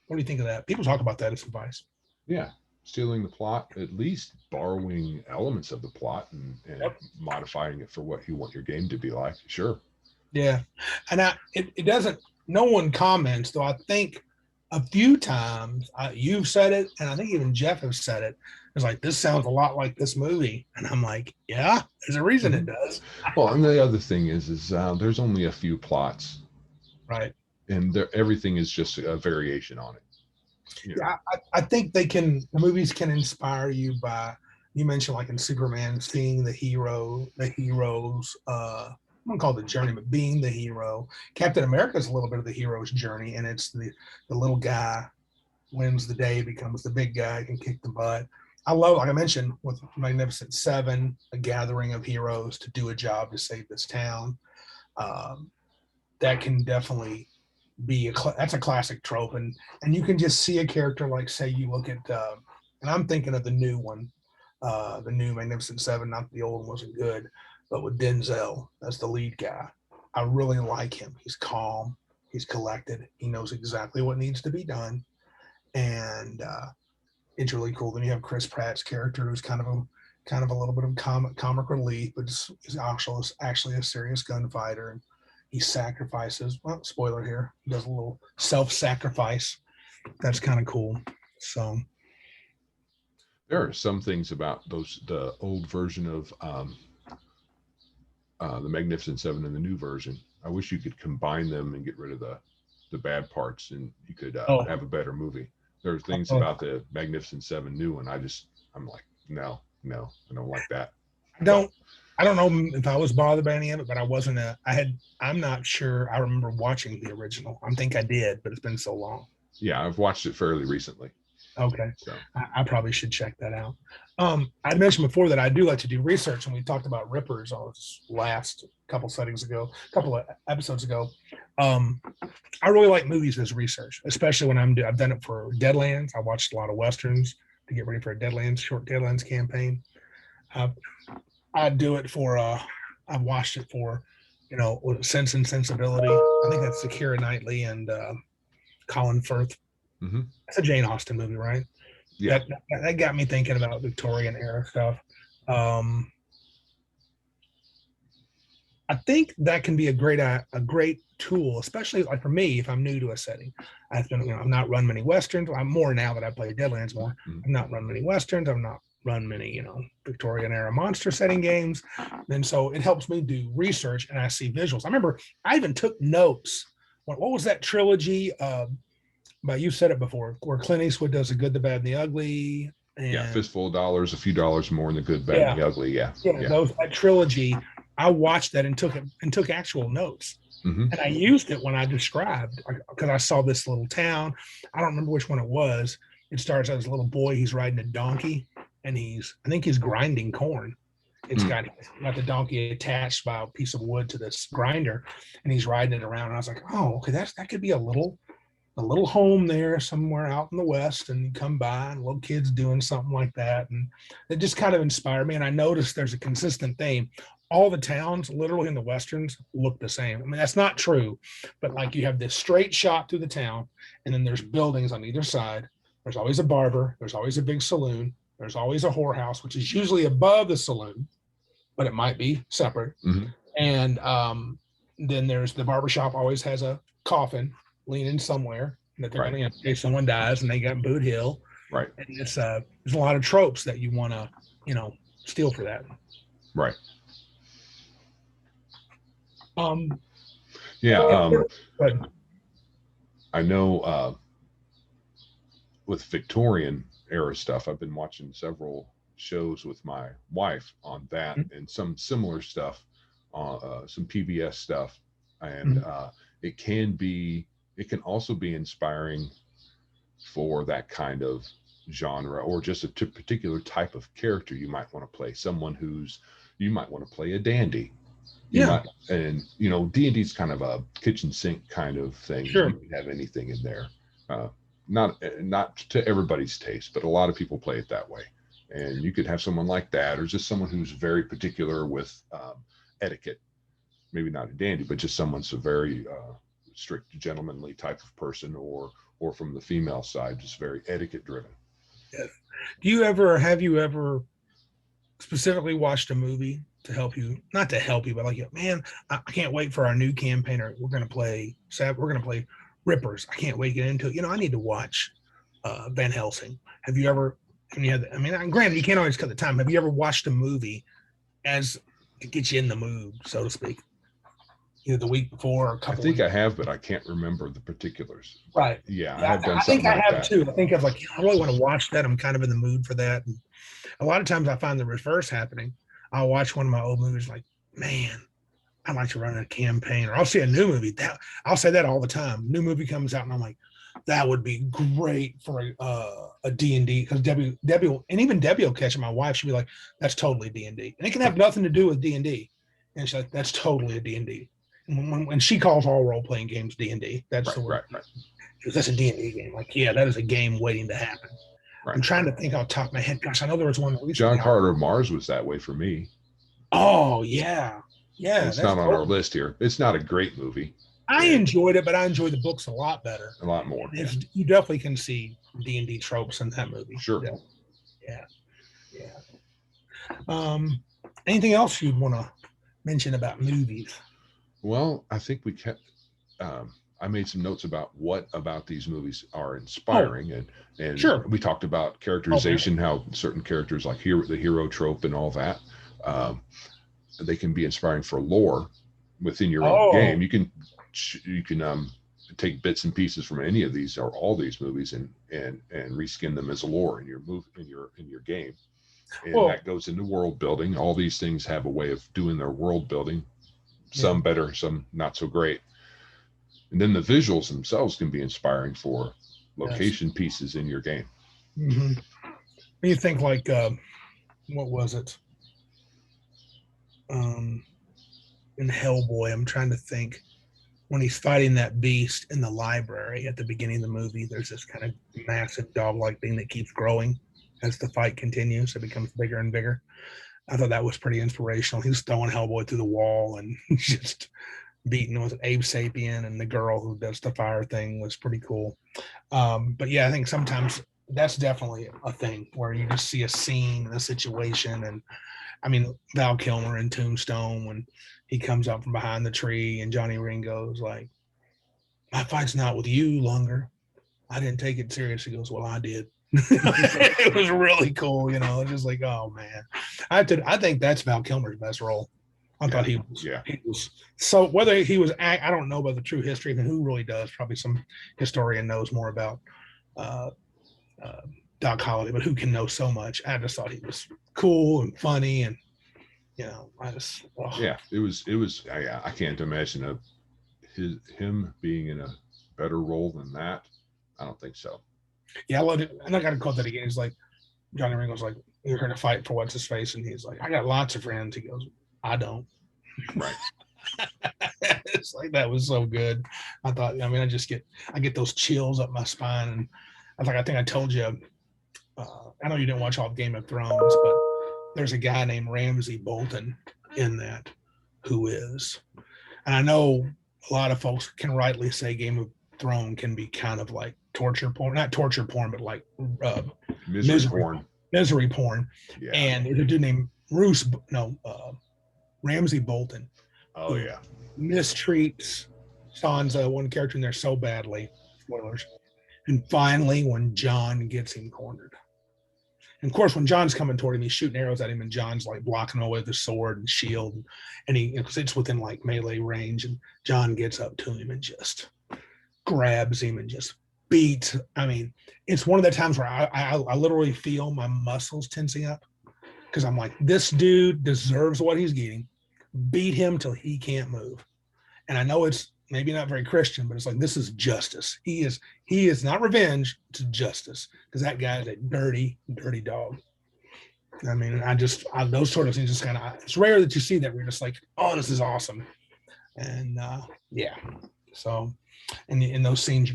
What do you think of that? People talk about that as advice. Yeah, stealing the plot, at least borrowing elements of the plot and modifying it for what you want your game to be like. Sure. Yeah, and it doesn't. No one comments, though. I think a few times you've said it, and I think even Jeff has said it. It's like, this sounds a lot like this movie, and I'm like, yeah, there's a reason it does. Well, and the other thing is there's only a few plots, right? And everything is just a variation on it. Yeah, I think the movies can inspire you by, you mentioned like in Superman, seeing the heroes. I don't call it the journey, but being the hero. Captain America is a little bit of the hero's journey, and it's the little guy wins the day, becomes the big guy, can kick the butt. I love, like I mentioned, with Magnificent Seven, a gathering of heroes to do a job to save this town. That can definitely be that's a classic trope, and you can just see a character like, say, you look at, and I'm thinking of the new one, the new Magnificent Seven, not the old one wasn't good. But with Denzel as the lead guy, I really like him. He's calm, he's collected, he knows exactly what needs to be done, and it's really cool. Then you have Chris Pratt's character, who's kind of a little bit of comic relief, but he's actually a serious gunfighter, and he sacrifices. Well, spoiler here, he does a little self-sacrifice. That's kind of cool. So there are some things about the old version of the Magnificent Seven and the new version. I wish you could combine them and get rid of the bad parts, and you could have a better movie. There are things about the Magnificent Seven new one. I'm like, no, I don't like that. I don't know if I was bothered by any of it, but I wasn't. I'm not sure. I remember watching the original. I think I did, but it's been so long. Yeah, I've watched it fairly recently. Okay, so I probably should check that out. I mentioned before that I do like to do research, and we talked about rippers on this last couple of episodes ago. I really like movies as research, especially when I've done it for Deadlands. I watched a lot of Westerns to get ready for a short Deadlands campaign. I do it for, I've watched it for, Sense and Sensibility. I think that's Keira Knightley and Colin Firth. Mm-hmm. It's a Jane Austen movie, right? Yeah. That got me thinking about Victorian era stuff. I think that can be a great tool, especially like for me, if I'm new to a setting. I've not run many Westerns. I'm more now that I play Deadlands more. Mm-hmm. I've not run many Westerns. I've not run many, Victorian era monster setting games. And so it helps me do research, and I see visuals. I remember I even took notes. What was that trilogy? but you said it before, where Clint Eastwood does the good, the bad, and the ugly. And Yeah, fistful of dollars, a few dollars more in the good, bad, and the ugly. Yeah. That trilogy. I watched that and took actual notes. Mm-hmm. And I used it when I described, because I saw this little town. I don't remember which one it was. It starts as a little boy. He's riding a donkey, and I think he's grinding corn. It's got the donkey attached by a piece of wood to this grinder, and he's riding it around. And I was like, oh, okay, that could be a little home there somewhere out in the West, and you come by and little kids doing something like that. And it just kind of inspired me. And I noticed there's a consistent theme. All the towns literally in the Westerns look the same. I mean, that's not true, but like you have this straight shot through the town, and then there's buildings on either side. There's always a barber. There's always a big saloon. There's always a whorehouse, which is usually above the saloon, but it might be separate. Mm-hmm. And then there's the barbershop always has a coffin leaning somewhere that they're going to, in case someone dies, and they got Boot Hill. Right. And it's there's a lot of tropes that you want to, steal for that. Right. But I know with Victorian era stuff, I've been watching several shows with my wife on that, and some similar stuff, some PBS stuff, and it can also be inspiring for that kind of genre, or just a particular type of character you might want to play. Someone you might want to play a dandy. And D&D is kind of a kitchen sink kind of thing. Sure. You can have anything in there. Not to everybody's taste, but a lot of people play it that way. And you could have someone like that, or just someone who's very particular with etiquette. Maybe not a dandy, but just someone's a very strict, gentlemanly type of person, or from the female side, just very etiquette driven. Yeah. Have you ever specifically watched a movie to help you, not to help you, but like, man, I can't wait for our new campaign, or we're going to play Rippers. I can't wait to get into it. I need to watch Van Helsing. Have you ever, granted, you can't always cut the time. Have you ever watched a movie to get you in the mood, so to speak? Either the week before or a couple. I think I have, but I can't remember the particulars. Right. Yeah, I have done something like that. I think I have too. I think I was like, I really want to watch that. I'm kind of in the mood for that. And a lot of times I find the reverse happening. I'll watch one of my old movies, like, man, I'd like to run a campaign, or I'll see a new movie. I'll say that all the time. New movie comes out, and I'm like, that would be great for a D&D, because Debbie will catch it. My wife, she'll be like, that's totally D&D, and it can have nothing to do with D&D. And she's like, that's totally a D&D. And when she calls all role-playing games D&D, that's the word. Right. She goes, that's a D&D game. Like, yeah, that is a game waiting to happen. Right. I'm trying to think off the top of my head. Gosh, I know there was one. John Carter of Mars was that way for me. Oh, yeah. Yeah. It's not on our list here. It's not a great movie. I enjoyed it, but I enjoyed the books a lot better. A lot more. Yeah. You definitely can see D&D tropes in that movie. Sure. Yeah. Anything else you'd want to mention about movies? Well, I think we kept. I made some notes about what about these movies are inspiring, and sure. We talked about characterization, how certain characters, like the hero trope and all that, they can be inspiring for lore within your own game. You can take bits and pieces from any of these or all these movies and reskin them as a lore in your game, and that goes into world building. All these things have a way of doing their world building. Some better, some not so great. And then the visuals themselves can be inspiring for location pieces in your game. Mm-hmm. When you think like, what was it? In Hellboy, I'm trying to think, when he's fighting that beast in the library at the beginning of the movie, there's this kind of massive dog-like thing that keeps growing as the fight continues. It becomes bigger and bigger. I thought that was pretty inspirational. He was throwing Hellboy through the wall and just beating with Abe Sapien, and the girl who does the fire thing was pretty cool. But yeah, I think sometimes that's definitely a thing where you just see a scene and a situation. And I mean, Val Kilmer in Tombstone, when he comes up from behind the tree and Johnny Ringo's like, my fight's not with you longer. I didn't take it serious. He goes, well, I did. It was really cool, just like, oh man. I think that's Val Kilmer's best role. I thought he was so, whether he was, I don't know about the true history, and who really does. Probably some historian knows more about Doc Holliday, but who can know so much? I just thought he was cool and funny, and I just it was. I can't imagine him being in a better role than that. I don't think so. Yeah, I loved it, and I got to quote that again. He's like, Johnny Ringo's like, "You're going to fight for what's his face," and he's like, "I got lots of friends." He goes, "I don't." Right. It's like, that was so good. I thought, I get those chills up my spine, and I think I told you. I know you didn't watch all of Game of Thrones, but there's a guy named Ramsay Bolton in that who is, and I know a lot of folks can rightly say Game of Thrones can be kind of like torture porn, not torture porn, but like misery porn. Yeah. And there's a dude named Ramsay Bolton. Oh yeah. Mistreats Sansa, one character in there, so badly. Spoilers. And finally, when Jon gets him cornered. And of course, when Jon's coming toward him, he's shooting arrows at him, and Jon's like blocking away with his sword and shield, and he, because it's within like melee range, and Jon gets up to him and just grabs him and just beats. I mean, it's one of the times where I literally feel my muscles tensing up, because I'm like, this dude deserves what he's getting. Beat him till he can't move. And I know it's maybe not very Christian, but it's like, this is justice. He is not revenge, it's justice, because that guy is a dirty, dirty dog. I mean, those sort of things just kind of, it's rare that you see that. We're just like, oh, this is awesome. And so, and in those scenes,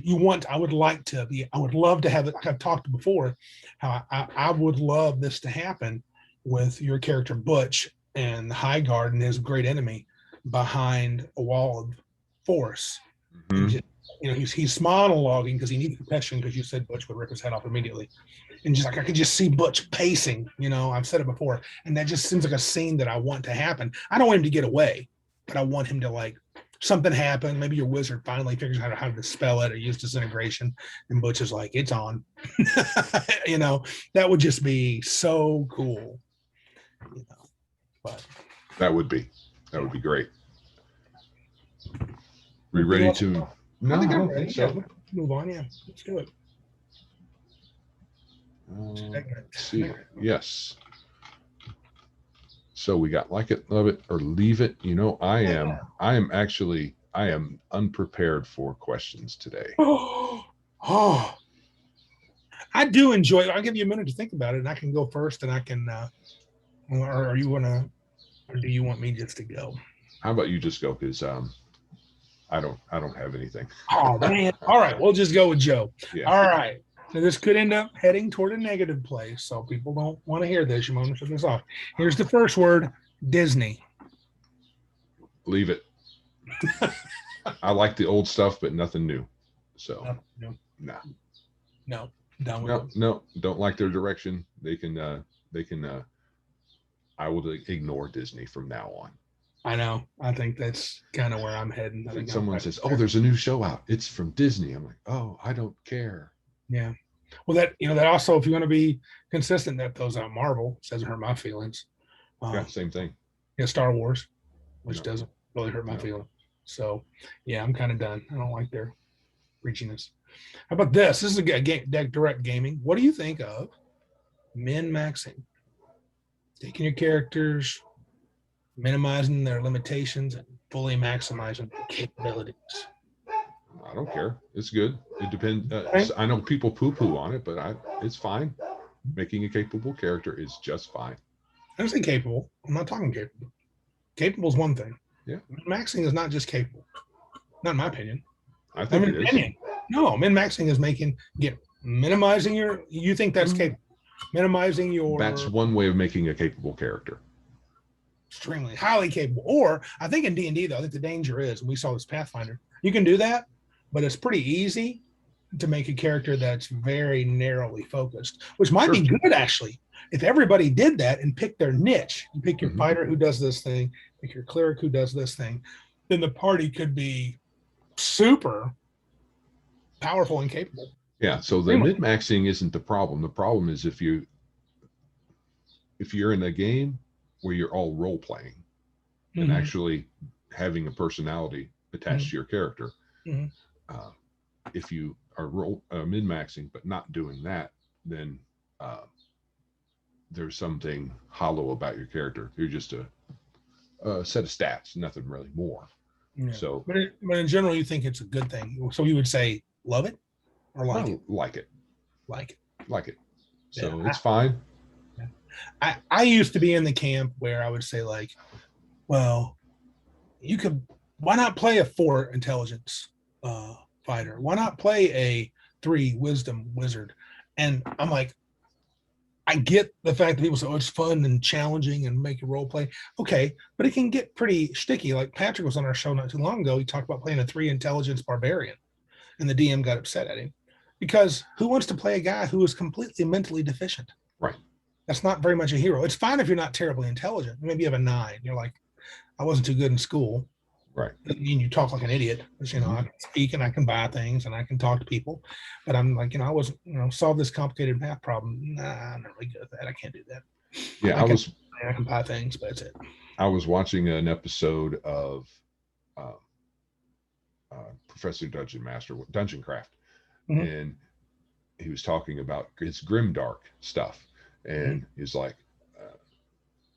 I would love to have it. I've talked before how I would love this to happen with your character Butch and the High Guard and his great enemy behind a wall of force. Mm-hmm. Just, he's monologuing because he needs protection, because you said Butch would rip his head off immediately. And just like, I could just see Butch pacing, I've said it before. And that just seems like a scene that I want to happen. I don't want him to get away, but I want him to, like, something happen. Maybe your wizard finally figures out how to dispel it or use disintegration. And Butch is like, it's on. That would just be so cool. But that would be great. We ready to? No, I don't think so. Let's move on. Yeah, let's do it. Let's see. Yes. So we got like it, love it, or leave it. I am unprepared for questions today. Oh, I do enjoy it. I'll give you a minute to think about it, and I can go first, and I can. Or do you want me just to go? How about you just go? Because I don't have anything. Oh man! All right, we'll just go with Joe. Yeah. All right. So this could end up heading toward a negative place, so people don't want to hear this. You want to shut this off. Here's the first word: Disney. Leave it. I like the old stuff, but nothing new. So no. Done with no. Don't like their direction. They can. I will ignore Disney from now on. I know. I think that's kind of where I'm heading. I think someone says, "Oh, there's a new show out. It's from Disney." I'm like, "Oh, I don't care." Yeah. Well, that also, if you want to be consistent, that those out Marvel doesn't hurt my feelings. Yeah, same thing. Yeah, Star Wars, which doesn't really hurt my feelings. So, yeah, I'm kind of done. I don't like their preachiness. How about this? This is a direct gaming. What do you think of min-maxing? Taking your characters, minimizing their limitations, and fully maximizing their capabilities. I don't care. It's good. It depends. I know people poo-poo on it, but it's fine. Making a capable character is just fine. I don't say capable. I'm not talking capable. Capable is one thing. Yeah. Min-maxing is not just capable. Not in my opinion. I think it is. No, min-maxing is minimizing your. You think that's capable? Minimizing your. That's one way of making a capable character. Extremely highly capable. Or I think in D&D though, I think the danger is, and we saw this Pathfinder, you can do that, but it's pretty easy to make a character that's very narrowly focused, which might be good actually. If everybody did that and picked their niche, you pick your fighter who does this thing, pick your cleric who does this thing, then the party could be super powerful and capable. Yeah, so the min-maxing isn't the problem. The problem is if you're in a game where you're all role-playing, and actually having a personality attached to your character. Mhm. If you are min-maxing but not doing that, then there's something hollow about your character. You're just a set of stats, nothing really more. Yeah. So, but in general, you think it's a good thing. So you would say love it or like it? Like it. Like it. Like it. So Yeah, it's fine. I used to be in the camp where I would say like, well, why not play a 4 intelligence fighter? Why not play a 3 wisdom wizard? And I'm like, I get the fact that people say, oh, it's fun and challenging and make a role play. Okay, but it can get pretty sticky. Like Patrick was on our show not too long ago. He talked about playing a 3 intelligence barbarian, and the DM got upset at him because who wants to play a guy who is completely mentally deficient? Right. That's not very much a hero. It's fine if you're not terribly intelligent. Maybe you have a 9. You're like, I wasn't too good in school. Right. Doesn't mean you talk like an idiot. Because, I can speak and I can buy things and I can talk to people. But I'm like, I wasn't, solve this complicated math problem. Nah, I'm not really good at that. I can't do that. Yeah, I can buy things, but that's it. I was watching an episode of Professor Dungeon Master, Dungeon Craft, and he was talking about his grimdark stuff. And he's like,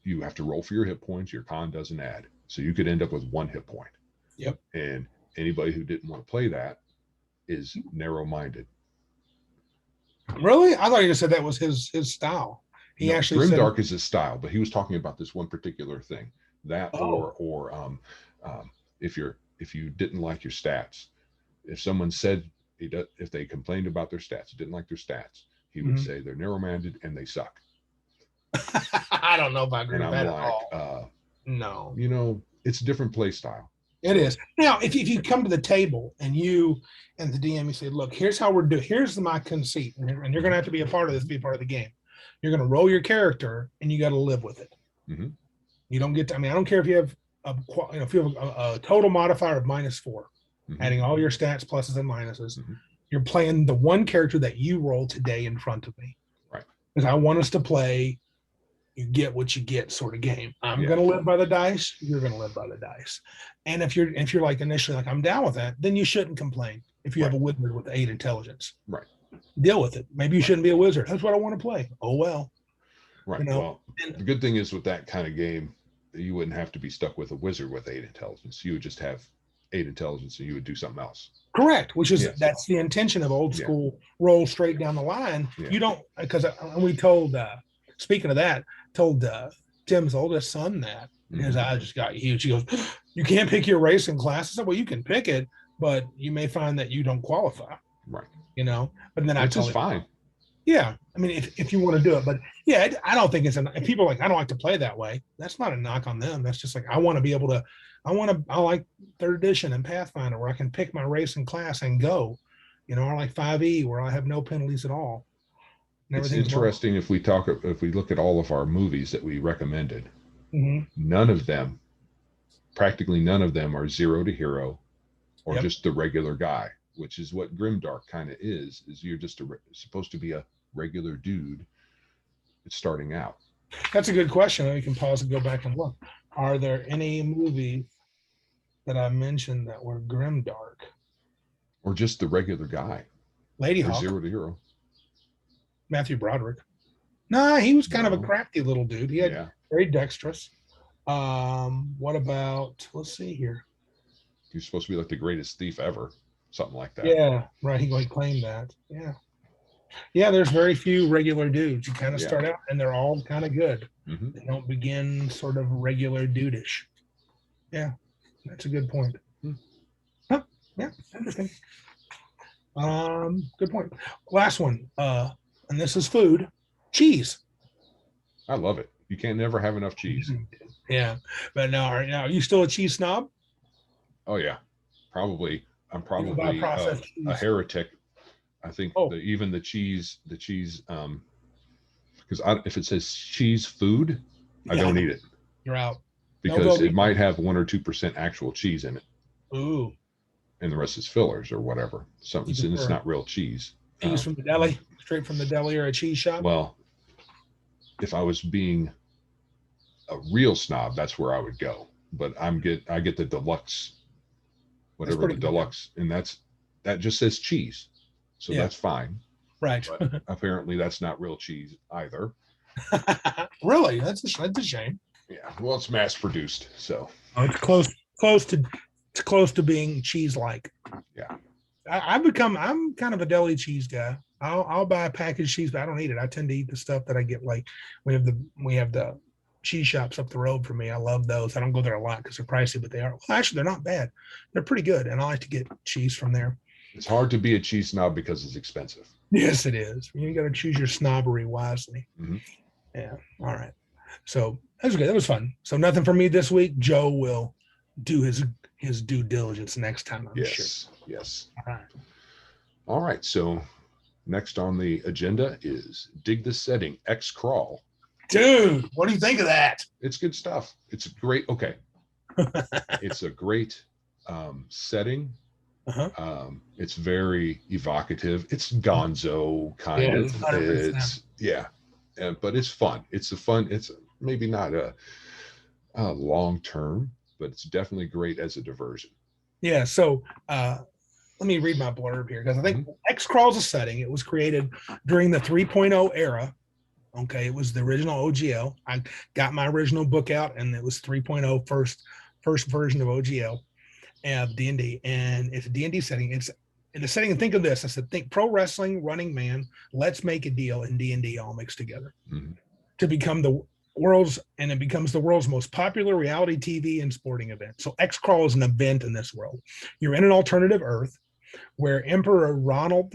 you have to roll for your hit points. Your con doesn't add. So you could end up with 1 hit point. Yep. And anybody who didn't want to play that is narrow-minded. Really? I thought you just said that was his style. He actually said grimdark is his style, but he was talking about this one particular thing. That or if you didn't like your stats, if someone said if they complained about their stats, didn't like their stats, he would say they're narrow-minded and they suck. I don't know if I agree with that at all. No. It's a different play style. It is. Now, if you come to the table and you and the DM, you say, look, here's how we're doing. Here's my conceit. And you're going to have to be a part of this, be a part of the game. You're going to roll your character and you got to live with it. You don't get to, I don't care if you have a total modifier of -4, adding all your stats, pluses and minuses. You're playing the one character that you roll today in front of me. Right. Because I want us to play you get what you get sort of game. I'm going to live by the dice. You're going to live by the dice. And if you're like initially like, I'm down with that, then you shouldn't complain. If you have a wizard with 8 intelligence, deal with it. Maybe you shouldn't be a wizard. That's what I want to play. Oh, well. Right. Well, the good thing is with that kind of game, you wouldn't have to be stuck with a wizard with 8 intelligence. You would just have 8 intelligence and you would do something else. Correct. Which is, that's the intention of old school roll straight down the line. You don't, because we told, speaking of that, told Tim's oldest son that. His eyes just got huge. He goes, you can't pick your racing class. I said, well, you can pick it, but you may find that you don't qualify. Right. But then Which is fine. Yeah. If you want to do it, but yeah, I don't think if people are like, I don't like to play that way. That's not a knock on them. That's just like, I want to be able to, I like 3rd edition and Pathfinder where I can pick my racing class and go, or like 5e where I have no penalties at all. It's interesting if we look at all of our movies that we recommended, practically none of them are 0 to hero or just the regular guy, which is what grimdark kind of is you're just supposed to be a regular dude starting out. That's a good question. We can pause and go back and look. Are there any movies that I mentioned that were grimdark? Or just the regular guy? Ladyhawke. 0 to hero. Matthew Broderick. Nah, he was kind of a crafty little dude. He had very dexterous. What about, let's see here. He's supposed to be like the greatest thief ever. Something like that. Yeah, right. He claimed that. Yeah. Yeah, there's very few regular dudes. You kind of start out and they're all kind of good. They don't begin sort of regular dudish. Yeah, that's a good point. Huh? Yeah, interesting. Good point. Last one. And this is food. Cheese. I love it. You can't never have enough cheese. Yeah. But now, are you still a cheese snob? Oh yeah. Probably. I'm probably a heretic. I think even the cheese, because if it says cheese food, I don't eat it. You're out. Because it might have 1 or 2% actual cheese in it. Ooh. And the rest is fillers or whatever. Something, and it's not real cheese. Cheese from the deli, straight from the deli or a cheese shop? Well, if I was being a real snob, that's where I would go. but I get the deluxe, whatever the pretty good. deluxe, and that just says cheese, so Yeah. that's fine. Right. But apparently that's not real cheese either. Really? That's a shame. Yeah, well, it's mass produced, so Oh, it's close to being cheese-like. yeah. I'm kind of a deli cheese guy. I'll buy a packaged cheese, but I don't eat it. I tend to eat the stuff that I get. Like we have the cheese shops up the road for me. I love those. I don't go there a lot because they're pricey, but they are. Well, actually, they're not bad. They're pretty good, and I like to get cheese from there. It's hard to be a cheese snob because it's expensive. Yes, it is. You got to choose your snobbery wisely. Mm-hmm. Yeah. All right. So that was good. That was fun. So nothing for me this week. Joe will do his due diligence next time. I'm sure. Yes. All right. All right. So next on the agenda is Dig the Setting X Crawl. Dude, what do you think of that? It's good stuff. It's great. Okay. It's a great setting. Uh-huh. It's very evocative. It's gonzo kind of. 100%. But it's fun. It's maybe not a long term, but it's definitely great as a diversion. Yeah. So let me read my blurb here because I think X Crawl is a setting. It was created during the 3.0 era. Okay, it was the original OGL. I got my original book out, and it was 3.0 first version of OGL and D&D, and it's a D&D setting. It's in a setting, and think of this. I said, think pro wrestling, Running Man, Let's Make a Deal, and D&D all mixed together to become the world's most popular reality TV and sporting event. So X Crawl is an event in this world. You're in an alternative Earth where Emperor Ronald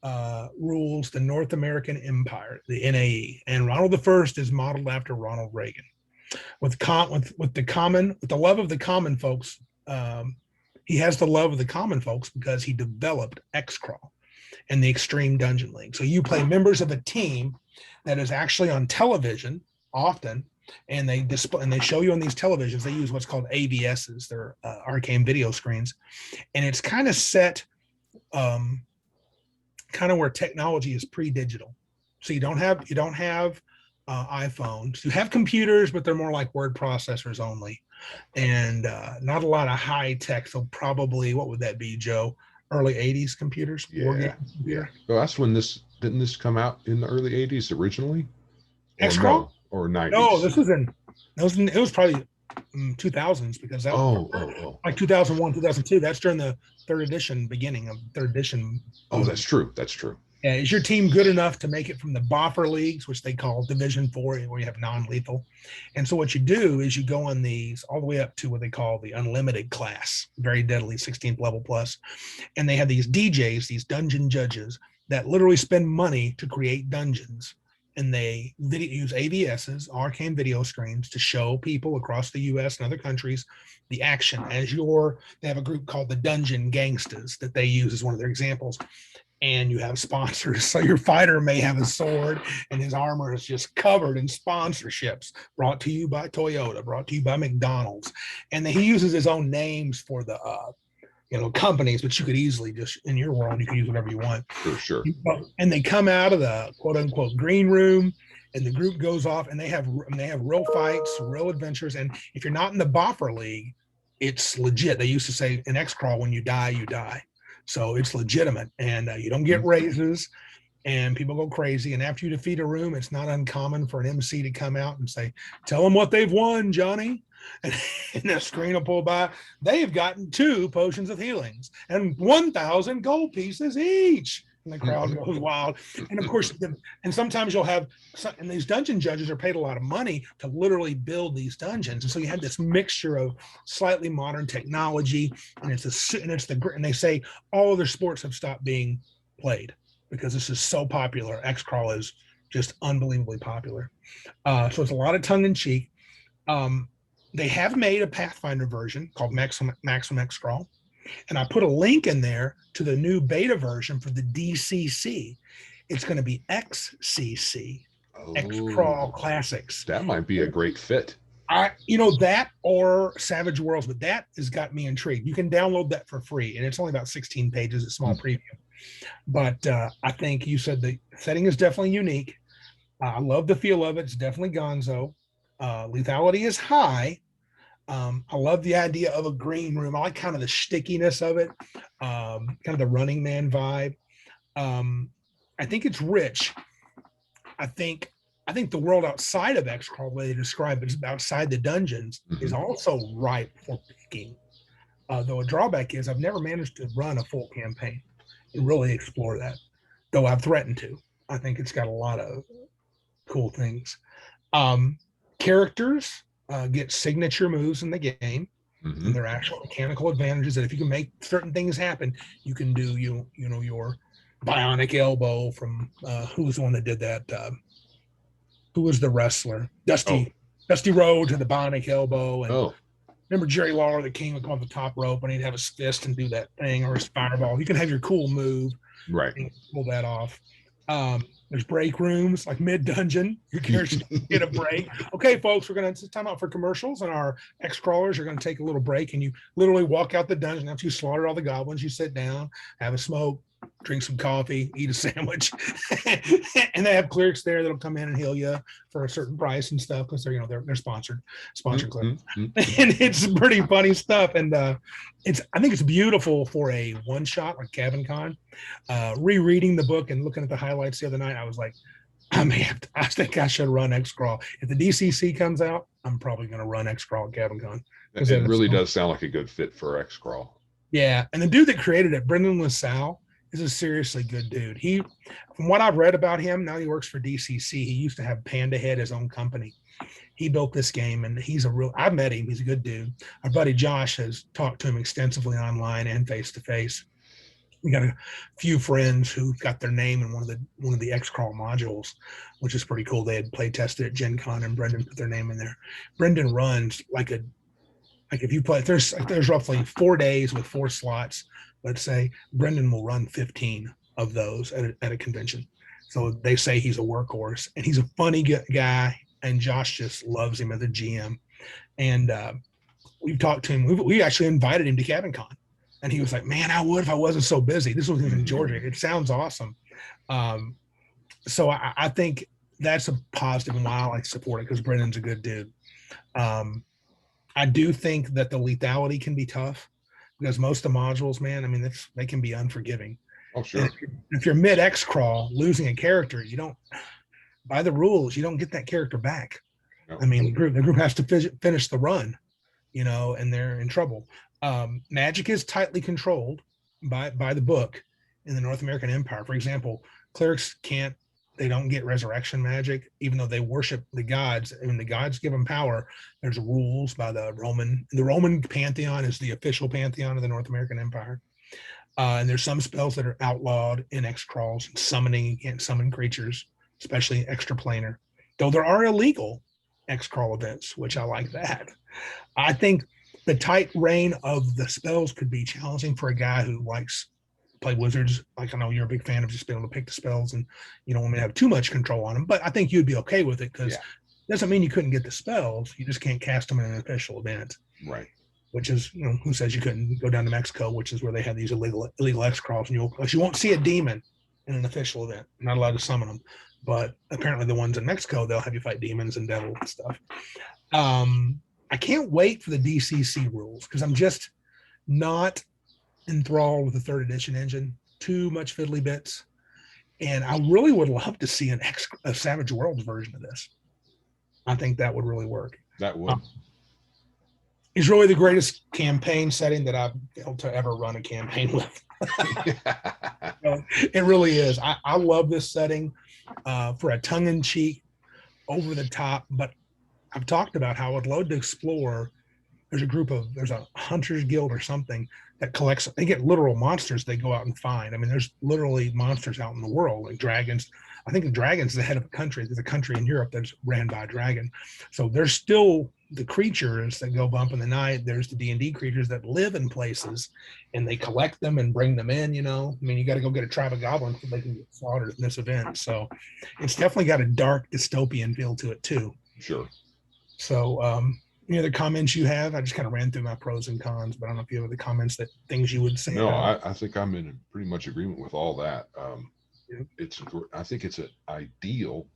I rules the North American Empire, the NAE, and Ronald I is modeled after Ronald Reagan. With the love of the common folks, he has the love of the common folks because he developed X Crawl and the Extreme Dungeon League. So you play members of a team that is actually on television often, and they display and they show you on these televisions. They use what's called AVSs, they're arcane video screens, and it's kind of set. Kind of where technology is pre-digital. So you don't have iPhones. You have computers, but they're more like word processors only, and not a lot of high tech. So probably, what would that be, Joe? Early 80s computers? Yeah. Well, that's when didn't this come out in the early 80s originally? X Crawl? Or 90s? No, it was probably 2000s because that was like 2001, 2002. That's during the beginning of third edition. Oh, that's true. Yeah, is your team good enough to make it from the boffer leagues, which they call Division 4, where you have non-lethal? And so what you do is you go on these all the way up to what they call the unlimited class, very deadly 16th level plus. And they have these DJs, these dungeon judges, that literally spend money to create dungeons. And they use AVSs, arcane video screens, to show people across the U.S. and other countries the action. They have a group called the Dungeon Gangstas that they use as one of their examples. And you have sponsors. So your fighter may have a sword and his armor is just covered in sponsorships, brought to you by Toyota, brought to you by McDonald's. And he uses his own names for the companies, but you could easily just, in your world, you can use whatever you want. For sure. And they come out of the quote unquote green room, and the group goes off, and they have real fights, real adventures. And if you're not in the boffer league, it's legit. They used to say in X Crawl, when you die, you die. So it's legitimate, and you don't get raises, and people go crazy. And after you defeat a room, it's not uncommon for an MC to come out and say, "Tell them what they've won, Johnny." And the screen will pull by. They've gotten 2 potions of healings and 1,000 gold pieces each. And the crowd goes wild. And of course, and sometimes you'll have, and these dungeon judges are paid a lot of money to literally build these dungeons. And so you have this mixture of slightly modern technology, and and they say all other sports have stopped being played because this is so popular. X Crawl is just unbelievably popular. So it's a lot of tongue in cheek. They have made a Pathfinder version called Maximum X Crawl, and I put a link in there to the new beta version for the DCC. It's going to be XCC, X Crawl Classics. That might be a great fit. That or Savage Worlds, but that has got me intrigued. You can download that for free, and it's only about 16 pages, a small preview. But I think you said the setting is definitely unique. I love the feel of it. It's definitely gonzo. Lethality is high, I love the idea of a green room. I like kind of the stickiness of it, kind of the Running Man vibe. I think it's rich. I think the world outside of X-Crawl, the way they describe it, is outside the dungeons, is also ripe for picking. Though a drawback is I've never managed to run a full campaign and really explore that, though I've threatened to. I think it's got a lot of cool things. Characters get signature moves in the game, and they're actual mechanical advantages that if you can make certain things happen, you can do you know your bionic elbow from who was the one that did that? Who was the wrestler? Dusty Rhodes to the bionic elbow, and remember Jerry Lawler that came up on the top rope and he'd have his fist and do that thing, or his fireball. You can have your cool move, right? And pull that off. There's break rooms like mid-dungeon. Your character get a break. Okay, folks, we're going to time out for commercials, and our X-crawlers are going to take a little break, and you literally walk out the dungeon after you slaughter all the goblins. You sit down, have a smoke, drink some coffee, eat a sandwich, and they have clerics there that'll come in and heal you for a certain price and stuff because they're sponsored clerics. And it's pretty funny stuff. And I think it's beautiful for a one shot like Cabin Con. Rereading the book and looking at the highlights the other night, I was like, I think I should run X-Crawl. If the DCC comes out, I'm probably going to run X-Crawl at Cabin Con. It really does sound like a good fit for X-Crawl. Yeah, and the dude that created it, Brendan LaSalle, is a seriously good dude. He, from what I've read about him, now he works for DCC. He used to have Panda Head, his own company. He built this game, and I've met him. He's a good dude. Our buddy Josh has talked to him extensively online and face to face. We got a few friends who got their name in one of the X-Crawl modules, which is pretty cool. They had play tested at Gen Con, and Brendan put their name in there. Brendan runs like if you play, there's roughly 4 days with 4 slots. Let's say Brendan will run 15 of those at a convention. So they say he's a workhorse, and he's a funny guy, and Josh just loves him as a GM. And we've talked to him. We actually invited him to Cabin Con, and he was like, man, I would if I wasn't so busy. This was in Georgia. It sounds awesome. So I think that's a positive, and why I like to support it, because Brendan's a good dude. I do think that the lethality can be tough, because most of the modules, man, I mean, they can be unforgiving. Oh, sure. If you're mid X-Crawl, losing a character, you don't, by the rules, you don't get that character back. No. I mean, the group has to finish the run, and they're in trouble. Magic is tightly controlled by the book in the North American Empire. For example, clerics they don't get resurrection magic, even though they worship the gods. I mean, the gods give them power. There's rules by the Roman pantheon is the official pantheon of the North American Empire. And there's some spells that are outlawed in X-Crawls. Summoning, you can't summon creatures, especially extraplanar. Though there are illegal X-Crawl events, which I like that. I think the tight reign of the spells could be challenging for a guy who likes play wizards. Like, I know you're a big fan of just being able to pick the spells, and you don't want to have too much control on them, but I think you'd be okay with it, because it doesn't mean you couldn't get the spells. You just can't cast them in an official event. Right. Which is, who says you couldn't go down to Mexico, which is where they have these illegal X-Crawls, and you won't see a demon in an official event. You're not allowed to summon them. But apparently the ones in Mexico, they'll have you fight demons and devils and stuff. I can't wait for the DCC rules, because I'm just not enthralled with the 3rd edition engine. Too much fiddly bits, and I really would love to see a Savage Worlds version of this. I think that would really work. That would. It's really the greatest campaign setting that I've been able to ever run a campaign with. It really is. I love this setting for a tongue-in-cheek, over-the-top, but I've talked about how I'd love to explore. There's a hunter's guild or something that collects, they get literal monsters they go out and find. I mean, there's literally monsters out in the world, like dragons. I think the dragon's the head of a country. There's a country in Europe that's ran by a dragon. So there's still the creatures that go bump in the night. There's the D&D creatures that live in places, and they collect them and bring them in, I mean, you got to go get a tribe of goblins so they can get slaughtered in this event. So it's definitely got a dark dystopian feel to it too. Sure. So, any other comments you have? I just kind of ran through my pros and cons, but I don't know if you have other comments, things you would say. No, I think I'm in pretty much agreement with all that. I think it's an ideal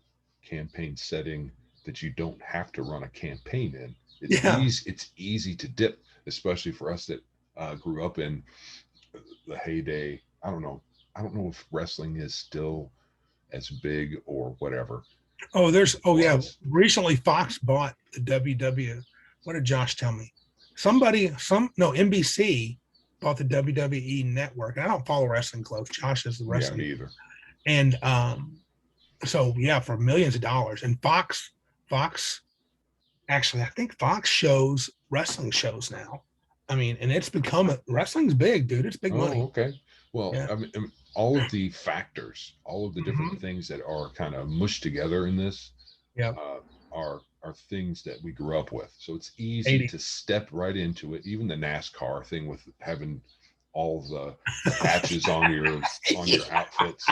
campaign setting that you don't have to run a campaign in. It's Yeah. easy. It's easy to dip, especially for us that grew up in the heyday. I don't know. I don't know if wrestling is still as big or whatever. Yeah. Was. Recently, Fox bought the WW. What did Josh tell me? NBC bought the WWE network. And I don't follow wrestling close. Josh is the Yeah, wrestling. me either. And so yeah, for millions of dollars. And Fox, actually, I think Fox shows wrestling shows now. I mean, and it's become wrestling's big, dude. It's big money. Okay. Well, Yeah. I mean, all of the factors, all of the different things that are kind of mushed together in this, Yeah. are things that we grew up with. So it's easy 80. to step right into it. Even the NASCAR thing with having all the patches on your outfits.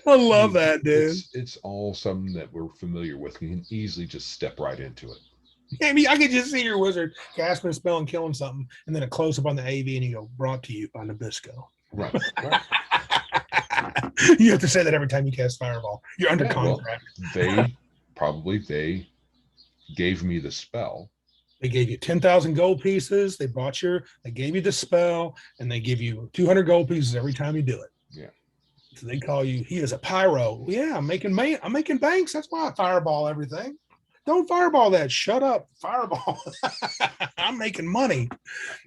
I love that, dude. It's all something that we're familiar with. You can easily just step right into it. I mean, I could just see your wizard gasping, spelling, killing something, and then a close up on the AV, and you go, "Brought to you by Nabisco." Right. You have to say that every time you cast Fireball. You're under contract. Well, they gave me the spell. They gave you 10,000 gold pieces. They gave you the spell, and they give you 200 gold pieces every time you do it. Yeah. So they call you. He is a pyro. Yeah, I'm making banks. That's why I fireball everything. Don't fireball that. Shut up. Fireball. I'm making money.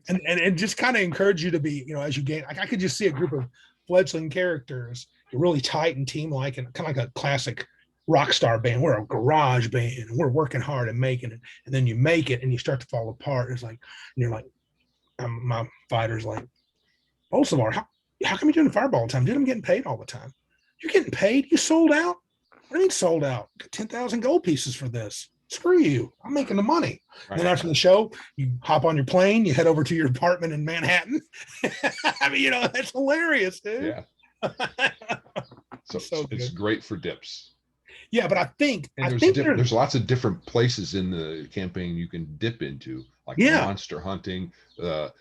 And it just kind of encouraged you to be, as you gain. I could just see a group of fledgling characters, really tight and team-like, and kind of like a classic rock star band. We're a garage band, and we're working hard and making it. And then you make it, and you start to fall apart. It's like, and you're like, my fighter's like, Bolsavar, how come you're doing fireball all the time? Dude, I'm getting paid all the time. You're getting paid? You sold out? What do you mean sold out? 10,000 gold pieces for this. Screw you. I'm making the money. Right. Then after the show, you hop on your plane, you head over to your apartment in Manhattan. I mean, that's hilarious, dude. Yeah. So it's great for dips. Yeah, but I think there's lots of different places in the campaign you can dip into, like monster hunting, the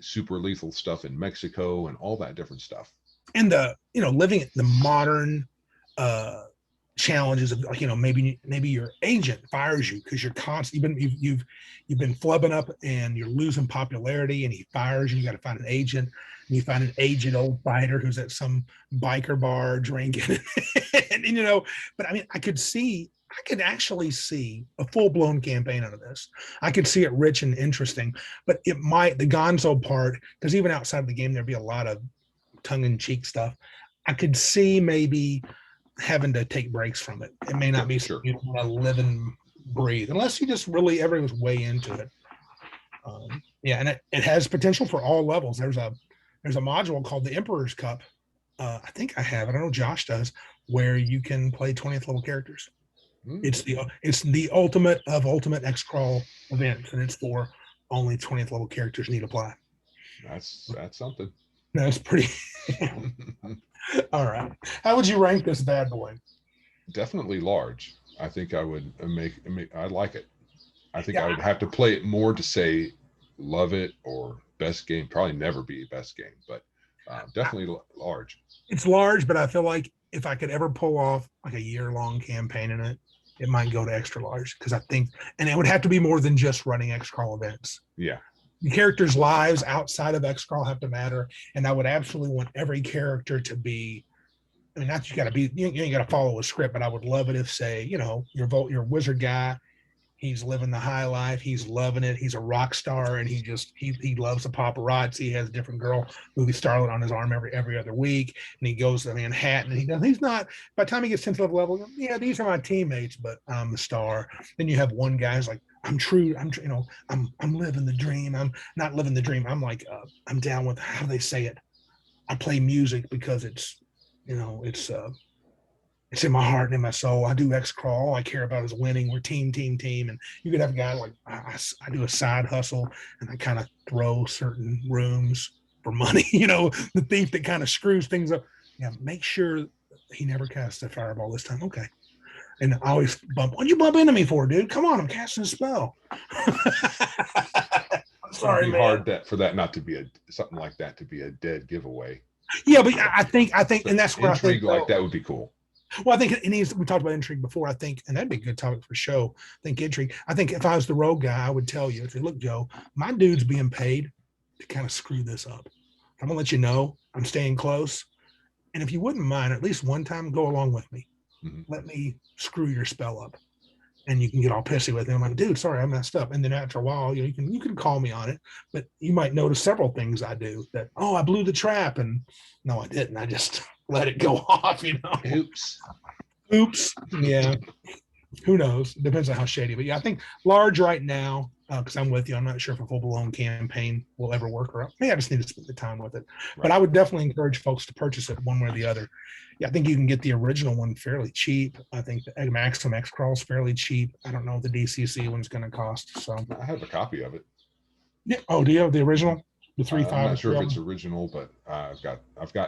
super lethal stuff in Mexico, and all that different stuff. And living the modern challenges of, like, maybe your agent fires you because you're constantly you've been flubbing up and you're losing popularity, and he fires you. You got to find an agent, and you find an aged old fighter who's at some biker bar drinking. and but I mean, I could actually see a full-blown campaign out of this. I could see it rich and interesting, but the gonzo part, because even outside of the game there'd be a lot of tongue-in-cheek stuff. I could see maybe having to take breaks from it. It may not be sure. You want to live and breathe unless you just really everyone's way into it. And it has potential for all levels. There's a module called the Emperor's Cup. I think I have it. I don't know, Josh does, where you can play 20th level characters. It's the ultimate of ultimate X-Crawl events, and it's for only 20th level characters need apply. That's something. That's pretty. All right. How would you rank this bad boy? Definitely large. I think I would I like it. I think I would have to play it more to say love it or best game. Probably never be best game, but definitely large. It's large, but I feel like if I could ever pull off like a year-long campaign in it, it might go to extra large, because I think, and it would have to be more than just running X-Crawl events. Yeah. The characters' lives outside of X-Crawl have to matter, and I would absolutely want every character to be. I mean, not you ain't got to follow a script, but I would love it if, say, your wizard guy, he's living the high life, he's loving it, he's a rock star, and he loves the paparazzi. He has a different girl, movie starlet, on his arm every other week, and he goes to Manhattan, and he's not. By the time he gets 10th level, yeah, these are my teammates, but I'm the star. Then you have one guy's like, I'm living the dream. I'm not living the dream. I'm like, I'm down with, how do they say it? I play music because it's in my heart and in my soul. I do X-Crawl. All I care about is winning. We're team. And you could have a guy like, I do a side hustle, and I kind of throw certain rooms for money. The thief that kind of screws things up. Yeah, make sure he never casts a fireball this time. Okay. And I always bump. What'd you bump into me for, dude? Come on, I'm casting a spell. I'm sorry, It'd be man. hard for that not to be something like that to be a dead giveaway. Yeah, but I think, and that's where intrigue I think like that would be cool. Well, I think it needs. We talked about intrigue before. I think, and that'd be a good topic for show. I think intrigue. I think if I was the rogue guy, I would tell you, if you look, Joe, my dude's being paid to kind of screw this up. I'm gonna let you know I'm staying close, and if you wouldn't mind, at least one time, go along with me. Let me screw your spell up, and you can get all pissy with me. I'm like, dude, sorry, I messed up. And then after a while, you can call me on it, but you might notice several things I do that. Oh, I blew the trap, and no, I didn't. I just let it go off. Oops. Yeah. Who knows? It depends on how shady. But yeah, I think large right now, because I'm with you. I'm not sure if a full-blown campaign will ever work, or maybe I just need to spend the time with it. Right. But I would definitely encourage folks to purchase it one way or the other. Yeah, I think you can get the original one fairly cheap. I think the Maximum X Crawl is fairly cheap. I don't know what the DCC one's going to cost. So I have a copy of it. Yeah. Oh, do you have the original? The 3.5. I'm not sure if it's original, but I've got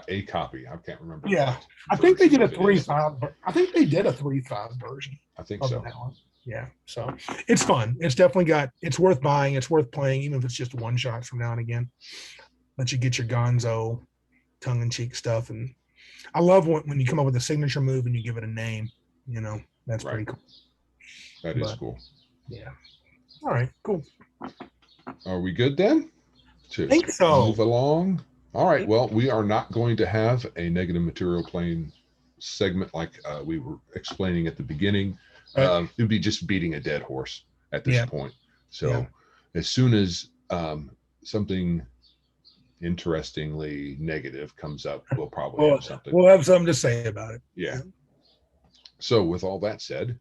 a copy. I can't remember. Yeah, I think they did a 3.5. I think they did a 3.5 version. I think so. Yeah, so it's fun. It's definitely it's worth buying. It's worth playing, even if it's just one shot from now and again. Let you get your gonzo, tongue-in-cheek stuff, and I love when you come up with a signature move and you give it a name. That's pretty cool. That is cool. Yeah. All right. Cool. Are we good then? I think so. Move along. All right. Well, we are not going to have a negative material plane segment like we were explaining at the beginning. It would be just beating a dead horse at this point. So as soon as something interestingly negative comes up, we'll probably have something. We'll have something to say about it. Yeah. So with all that said,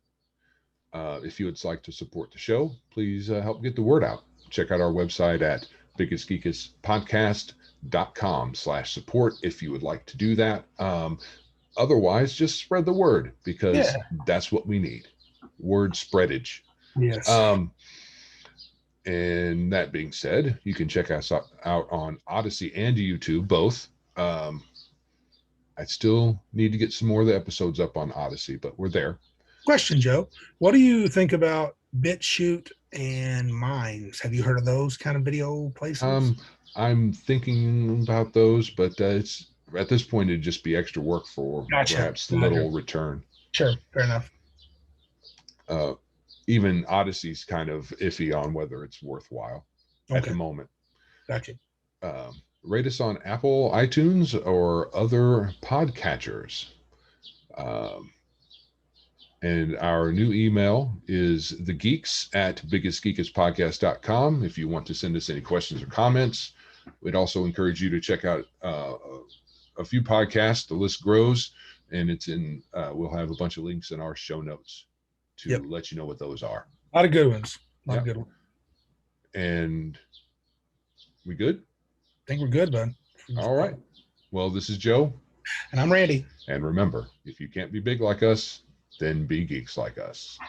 if you would like to support the show, please help get the word out. Check out our website at biggestgeekuspodcast.com/support if you would like to do that. Otherwise, just spread the word, because that's what we need. Word spreadage. Yes. And that being said, you can check us out on Odyssey and YouTube, both. I still need to get some more of the episodes up on Odyssey, but we're there. Question, Joe. What do you think about BitChute and Minds? Have you heard of those kind of video places? I'm thinking about those, but it's at this point it'd just be extra work for perhaps little return. Sure, fair enough. Even Odyssey's kind of iffy on whether it's worthwhile at the moment. Gotcha. Rate us on Apple, iTunes, or other podcatchers. And our new email is thegeeks@biggestgeekuspodcast.com if you want to send us any questions or comments. We'd also encourage you to check out a few podcasts. The list grows, and it's in. We'll have a bunch of links in our show notes to let you know what those are. A lot of good ones. A lot of good ones. And we good? I think we're good, bud. All right. Well, this is Joe. And I'm Randy. And remember, if you can't be big like us, then be geeks like us.